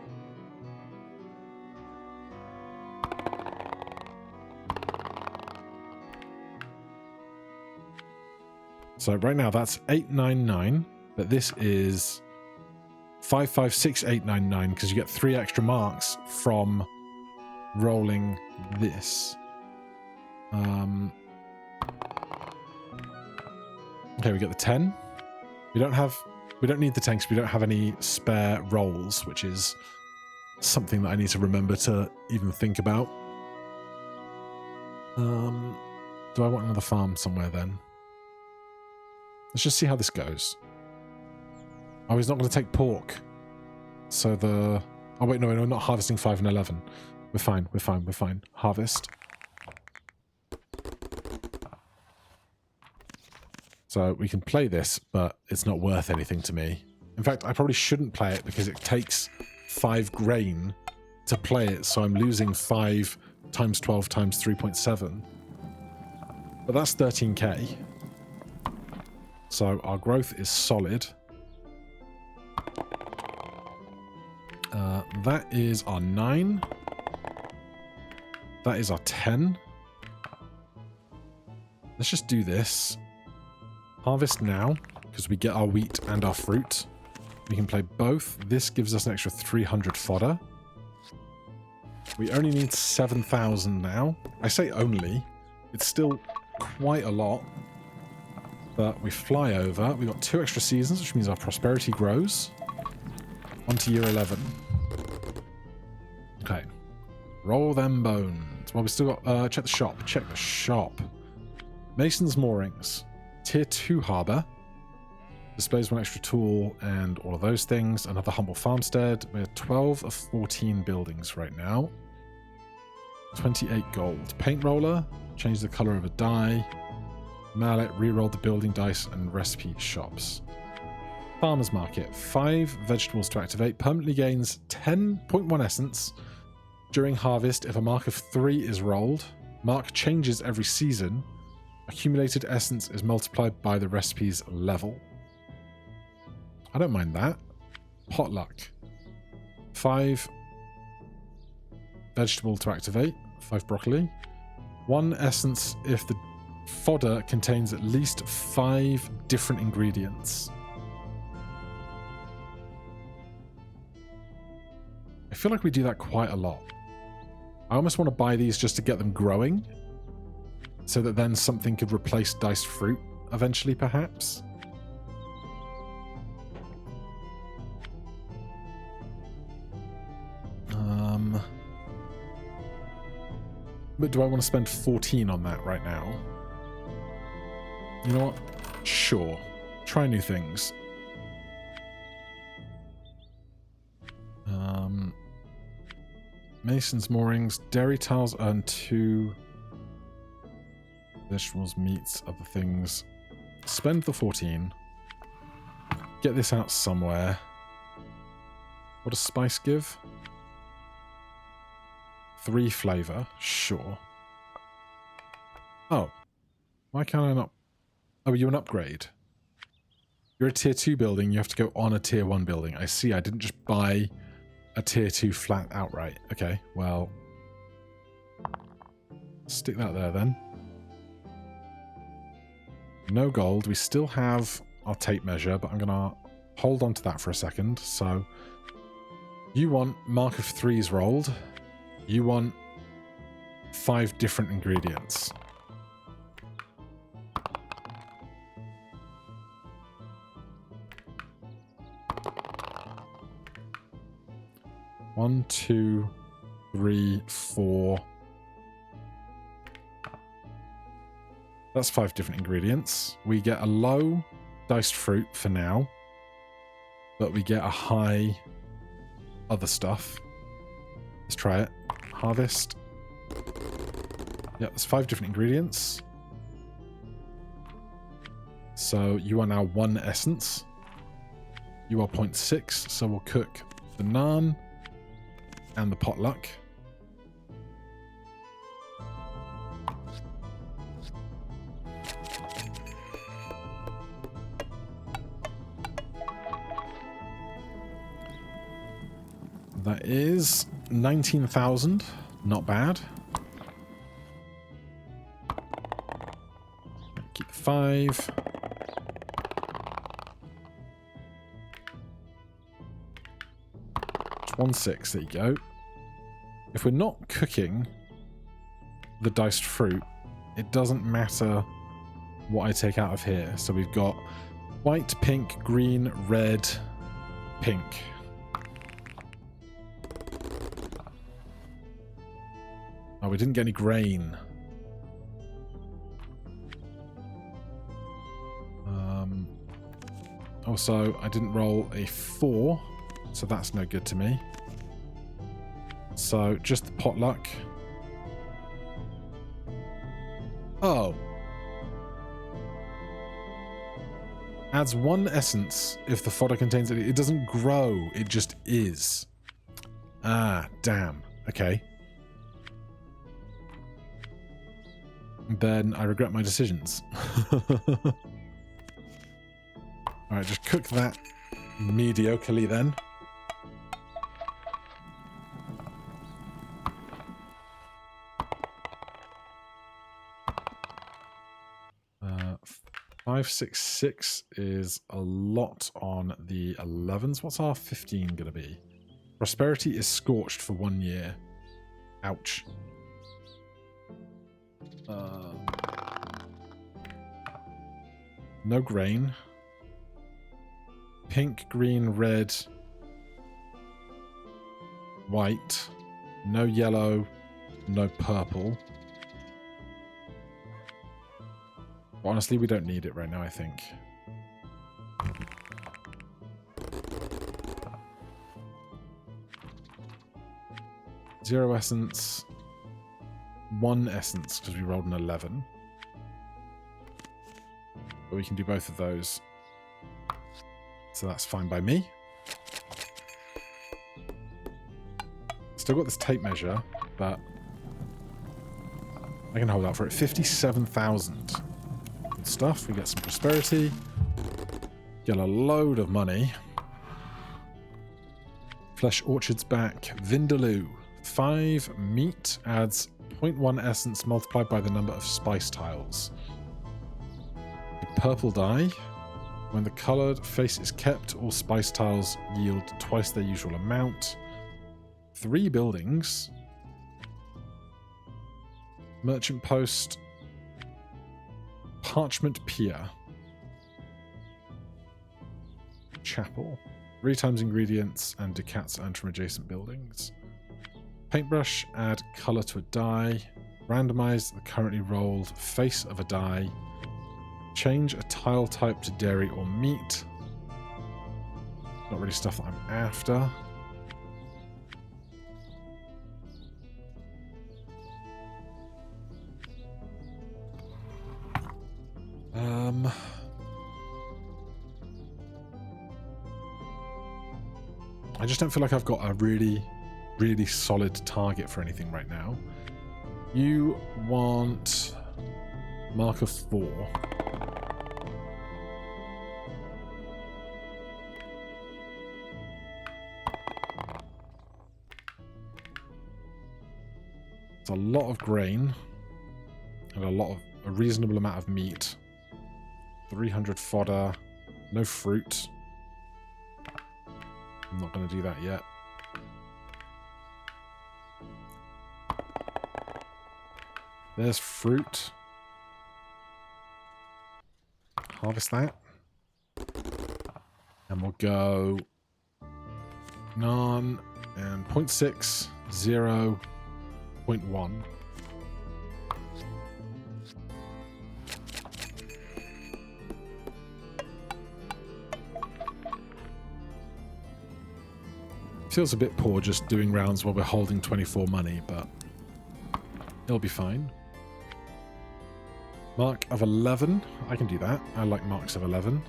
So right now that's 899, but this is 556899 because you get 3 extra marks from rolling this. Okay, we get the 10. We don't need the 10 because we don't have any spare rolls, which is something that I need to remember to even think about. Do I want another farm somewhere then? Let's just see how this goes. Oh, he's not going to take pork. So the... Oh, wait, no, we're not harvesting 5 and 11. We're fine, we're fine, we're fine. Harvest. So we can play this, but it's not worth anything to me. In fact, I probably shouldn't play it because it takes 5 grain to play it, so I'm losing 5 times 12 times 3.7. But that's 13k. So our growth is solid. That is our 9. That is our 10. Let's just do this. Harvest now, because we get our wheat and our fruit. We can play both. This gives us an extra 300 fodder. We only need 7,000 now. I say only. It's still quite a lot. But we fly over. We got 2 extra seasons, which means our prosperity grows. On to year 11. Okay. Roll them bones. Well, we still got... check the shop. Check the shop. Mason's Moorings. Tier 2 harbour. Displays 1 extra tool and all of those things. Another humble farmstead. We're 12 of 14 buildings right now. 28 gold. Paint roller. Change the colour of a die. Mallet. Reroll the building dice and recipe shops. Farmer's market. 5 vegetables to activate. Permanently gains 10.1 essence during harvest if a mark of 3 is rolled. Mark changes every season. Accumulated essence is multiplied by the recipe's level. I don't mind that. Potluck. 5 vegetable to activate. 5 broccoli. 1 essence if the fodder contains at least 5 different ingredients. I feel like we do that quite a lot. I almost want to buy these just to get them growing, so that then something could replace diced fruit eventually, perhaps. But do I want to spend 14 on that right now? You know what? Sure. Try new things. Mason's Moorings. Dairy tiles earn 2... Vegetables, meats, other things. Spend the 14. Get this out somewhere. What does spice give? 3 flavour. Sure. Oh. Why can't I not... Oh, you're an upgrade. You're a tier 2 building. You have to go on a tier 1 building. I see. I didn't just buy a tier 2 flat outright. Okay, well, stick that there then. No gold. We still have our tape measure, but I'm going to hold on to that for a second. So you want mark of 3s rolled. You want 5 different ingredients. One, 2, 3, 4. That's 5 different ingredients. We get a low diced fruit for now, but we get a high other stuff. Let's try it. Harvest. Yeah, there's 5 different ingredients. So you are now 1 essence. You are 0.6, so we'll cook the naan and the potluck. That is 19,000. Not bad. Keep the 5. Just 1.6. There you go. If we're not cooking the diced fruit, it doesn't matter what I take out of here. So we've got white, pink, green, red, pink. Oh, we didn't get any grain. Also, I didn't roll a 4, so that's no good to me. So, just the potluck. Oh. Adds 1 essence if the fodder contains it. It doesn't grow, it just is. Ah, damn. Okay. Then I regret my decisions. Alright, just cook that mediocrely then. Uh, 566 is a lot on the 11s. What's our 15 going to be? Prosperity is scorched for 1 year. Ouch. No grain. Pink, green, red, white. No yellow, no purple. But honestly, we don't need it right now, I think. Zero essence. 1 essence, because we rolled an 11. But we can do both of those. So that's fine by me. Still got this tape measure, but I can hold out for it. 57,000. Good stuff. We get some prosperity. Get a load of money. Flesh Orchards back. Vindaloo. 5 meat adds 0.1 essence multiplied by the number of spice tiles. A purple dye. When the coloured face is kept, all spice tiles yield twice their usual amount. 3 buildings. Merchant Post. Parchment Pier. Chapel. 3 times ingredients and decats earned from adjacent buildings. Paintbrush, add colour to a dye. Randomise the currently rolled face of a dye. Change a tile type to dairy or meat. Not really stuff that I'm after. I just don't feel like I've got a really solid target for anything right now. You want mark of 4. It's a lot of grain and a reasonable amount of meat. 300 fodder, no fruit. I'm not going to do that yet. There's fruit. Harvest that. And we'll go none and 0.6, 0, 0.1. Feels a bit poor just doing rounds while we're holding 24 money, but it'll be fine. Mark of 11. I can do that. I like marks of 11.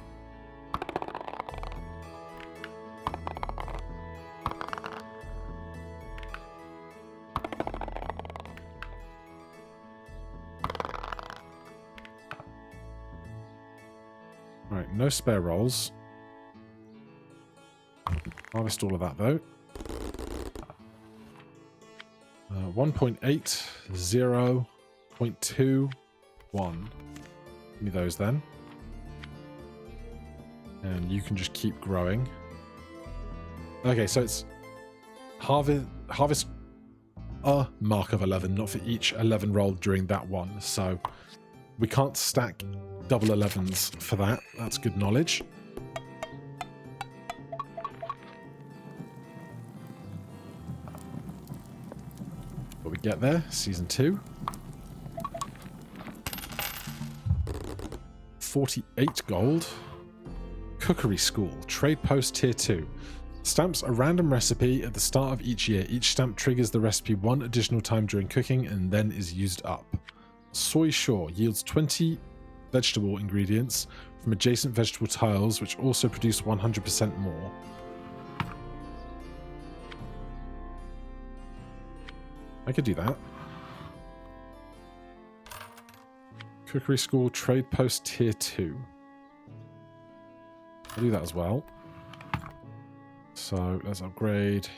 Right, no spare rolls. Harvest all of that, though. 1.8, 0, 0.2, 1. Give me those then. And you can just keep growing. Okay, so it's harvest a mark of 11, not for each 11 rolled during that one. So we can't stack double 11s for that. That's good knowledge. But we get there, season 2. 48 gold. Cookery School, Trade Post Tier 2. Stamps a random recipe at the start of each year. Each stamp triggers the recipe one additional time during cooking and then is used up. Soy Shore yields 20 vegetable ingredients from adjacent vegetable tiles, which also produce 100% more. I could do that. Cookery School, Trade Post Tier 2. I'll do that as well. So let's upgrade.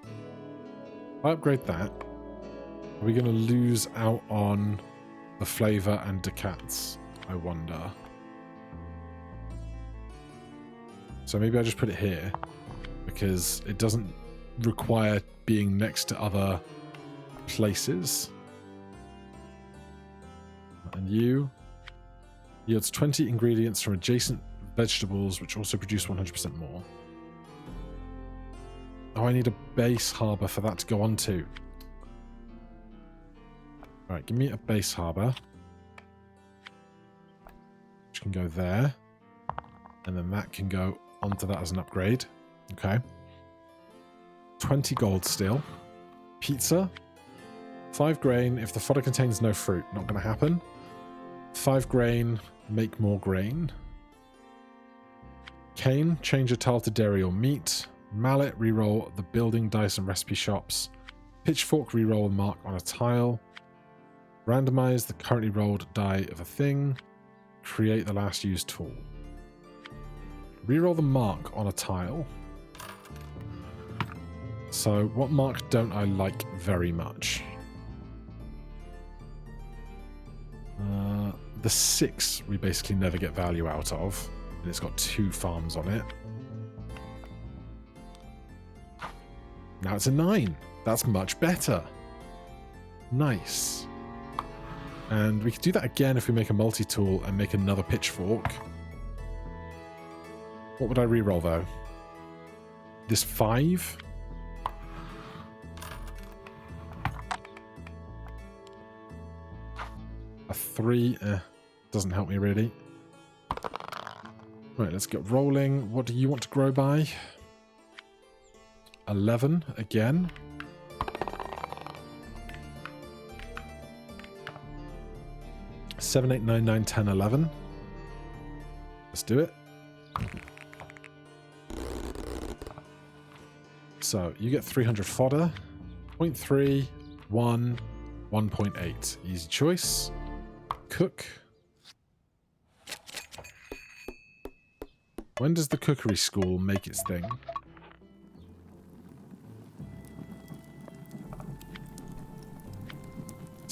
If I upgrade that, are we going to lose out on the flavor and decants? I wonder. So maybe I just put it here because it doesn't require being next to other places. And you yields 20 ingredients from adjacent vegetables, which also produce 100% more. Oh, I need a base harbour for that to go on to. Alright, give me a base harbour. Which can go there. And then that can go onto that as an upgrade. Okay. 20 gold still. Pizza. 5 grain if the fodder contains no fruit. Not going to happen. 5 grain, make more grain. Cane, change a tile to dairy or meat. Mallet, reroll the building, dice and recipe shops. Pitchfork, reroll mark on a tile. Randomize the currently rolled die of a thing. Create the last used tool. Reroll the mark on a tile. So what mark don't I like very much? The 6 we basically never get value out of. And it's got 2 farms on it. Now it's a 9. That's much better. Nice. And we could do that again if we make a multi-tool and make another pitchfork. What would I reroll though? This 5? A 3 doesn't help me really. Right, let's get rolling. What do you want to grow by? 11 again. 7, 8, 9, 9, 10, 11. Let's do it. So you get 300 fodder. 0.3, 1, 1.8. Easy choice. Cook. When does the cookery school make its thing?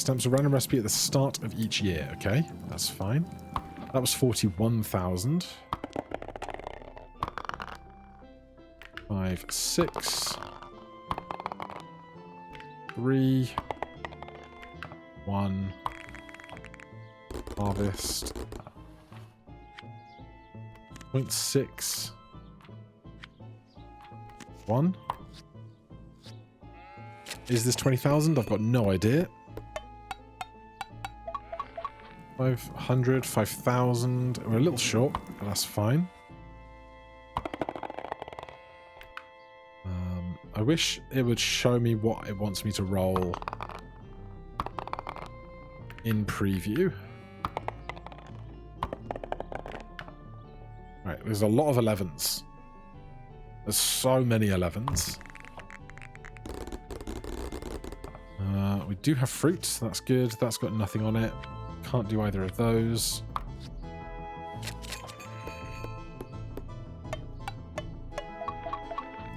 Stamps a random recipe at the start of each year. Okay, that's fine. That was 41,000. 5, 6, 3, 1, harvest, 0.6, 1. Is this 20,000? I've got no idea. 500, 5,000. We're a little short, but that's fine. I wish it would show me what it wants me to roll in preview. Right, there's a lot of 11s. There's so many 11s. We do have fruit, so that's good. That's got nothing on it. Can't do either of those.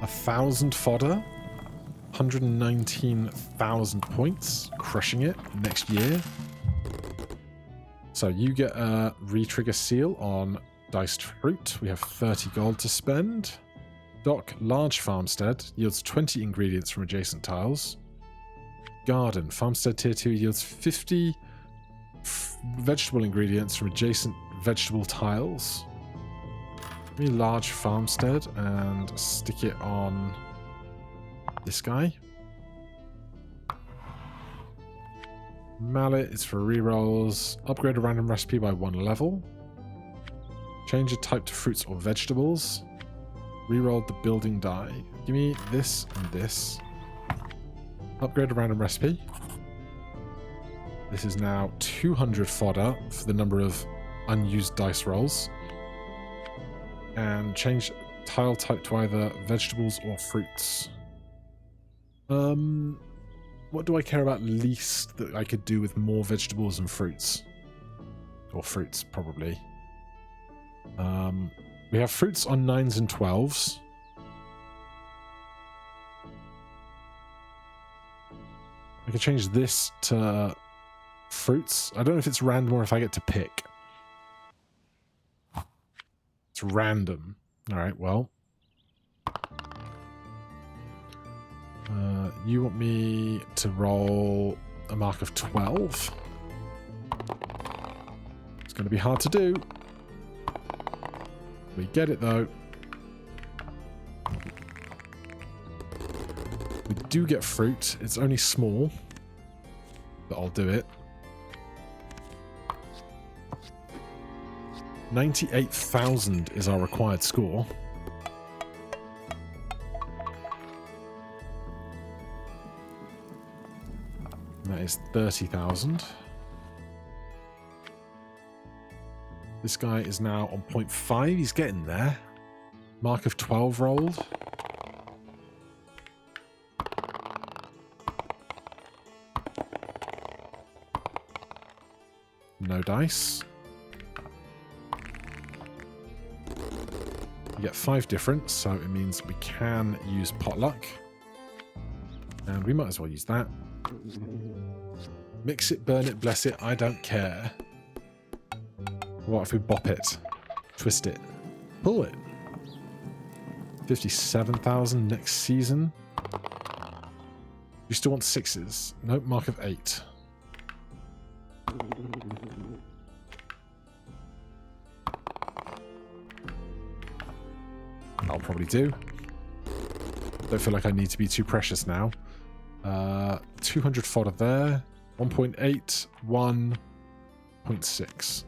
A 1,000 fodder. 119,000 points. Crushing it next year. So you get a re-trigger seal on diced fruit. We have 30 gold to spend. Dock large farmstead yields 20 ingredients from adjacent tiles. Garden farmstead tier 2 yields 50 vegetable ingredients from adjacent vegetable tiles. Give me large farmstead and stick it on this guy. Mallet is for rerolls. Upgrade a random recipe by 1 level. Change a type to fruits or vegetables. Reroll the building die. Give me this and this. Upgrade a random recipe. This is now 200 fodder for the number of unused dice rolls. And change tile type to either vegetables or fruits. What do I care about least that I could do with more vegetables and fruits? Or fruits, probably. We have fruits on 9s and 12s. I can change this to fruits. I don't know if it's random or if I get to pick. It's random. Alright, well. You want me to roll a mark of 12. It's going to be hard to do. We get it, though. We do get fruit. It's only small, but I'll do it. 98,000 is our required score. And that is 30,000. This guy is now on 0.5. He's getting there. Mark of 12 rolled. No dice. You get 5 different, so it means we can use potluck. And we might as well use that. Mix it, burn it, bless it, I don't care. What if we bop it? Twist it. Pull it. 57,000 next season. You still want 6s? Nope, mark of 8. I'll probably do. Don't feel like I need to be too precious now. 200 fodder there. 1.8, 1.6.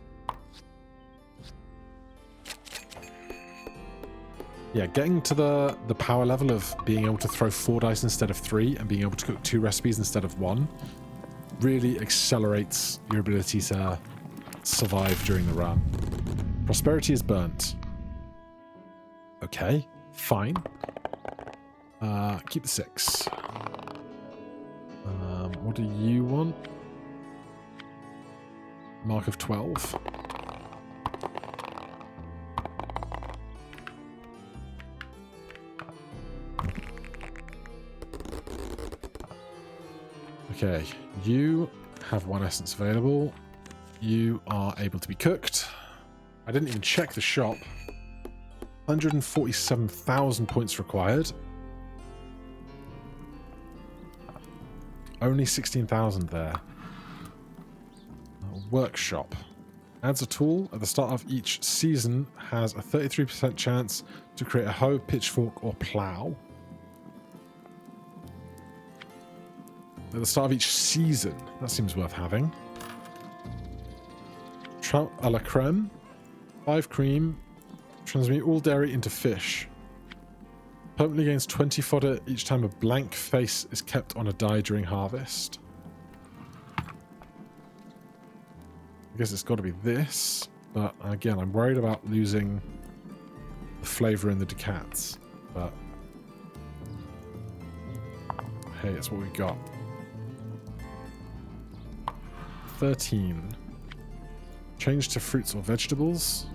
Yeah, getting to the power level of being able to throw 4 dice instead of 3 and being able to cook 2 recipes instead of 1 really accelerates your ability to survive during the run. Prosperity is burnt. Okay, fine. Keep the 6. What do you want? Mark of 12. Okay, you have 1 essence available. You are able to be cooked. I didn't even check the shop. 147,000 points required. Only 16,000 there. Workshop. Adds a tool at the start of each season, has a 33% chance to create a hoe, pitchfork, or plow. At the start of each season. That seems worth having. Trout a la creme. 5 cream. Transmute all dairy into fish. Permanently gains 20 fodder each time a blank face is kept on a die during harvest. I guess it's got to be this. But again, I'm worried about losing the flavour in the decats. But hey, it's what we got. 13. Change to fruits or vegetables.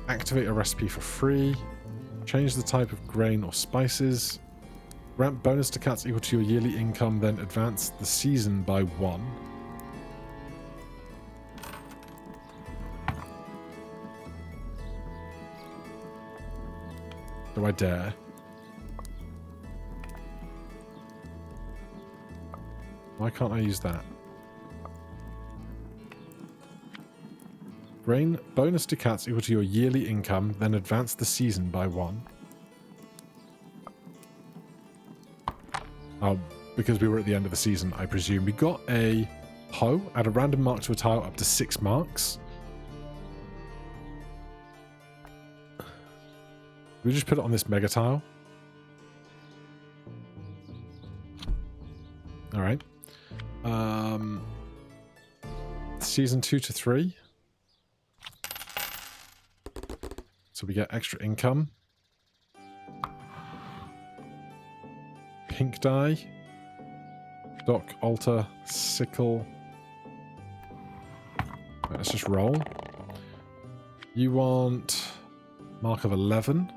Activate a recipe for free. Change the type of grain or spices. Grant bonus to cats equal to your yearly income, then advance the season by 1. Do I dare? Why can't I use that? Grain bonus to cats equal to your yearly income, then advance the season by 1. Oh, because we were at the end of the season, I presume. We got a hoe, add a random mark to a tile up to 6 marks. We just put it on this mega tile. Alright. Season 2 to 3. So we get extra income. Pink dye. Dock, altar, sickle. Right, let's just roll. You want mark of 11.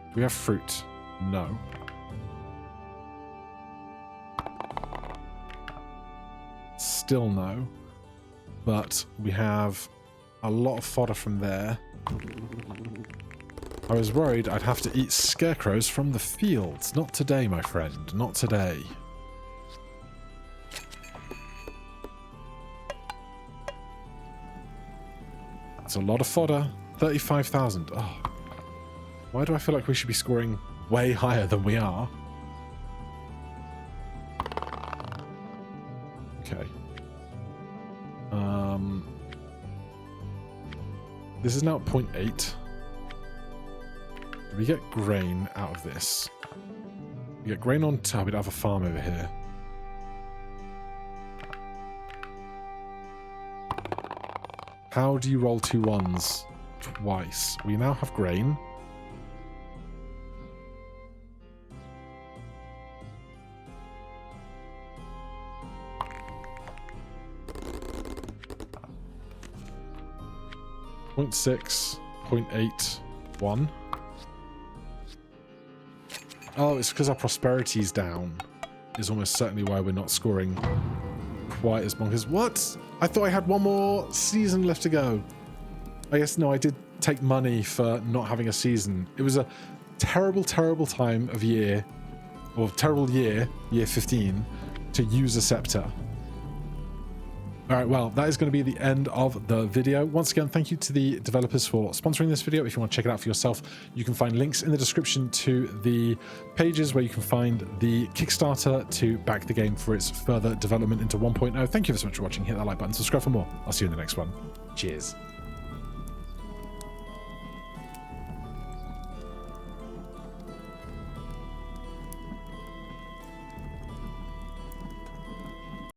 Do we have fruit? No. Still no. But we have a lot of fodder from there. I was worried I'd have to eat scarecrows from the fields. Not today, my friend. Not today. That's a lot of fodder. 35,000. Oh. Why do I feel like we should be scoring way higher than we are? Okay. This is now at 0.8. We get grain out of this. We get grain on top. We'd have a farm over here. How do you roll 2 1s twice? We now have grain. Point 6, 0.8, 1. Oh, it's because our prosperity's down. Is almost certainly why we're not scoring quite as bonkers. What? I thought I had 1 more season left to go. I guess no, I did take money for not having a season. It was a terrible, terrible time of year, or terrible year 15, to use a scepter. Alright, well, that is going to be the end of the video. Once again, thank you to the developers for sponsoring this video. If you want to check it out for yourself, you can find links in the description to the pages where you can find the Kickstarter to back the game for its further development into 1.0. Thank you so much for watching. Hit that like button, subscribe for more. I'll see you in the next one. Cheers.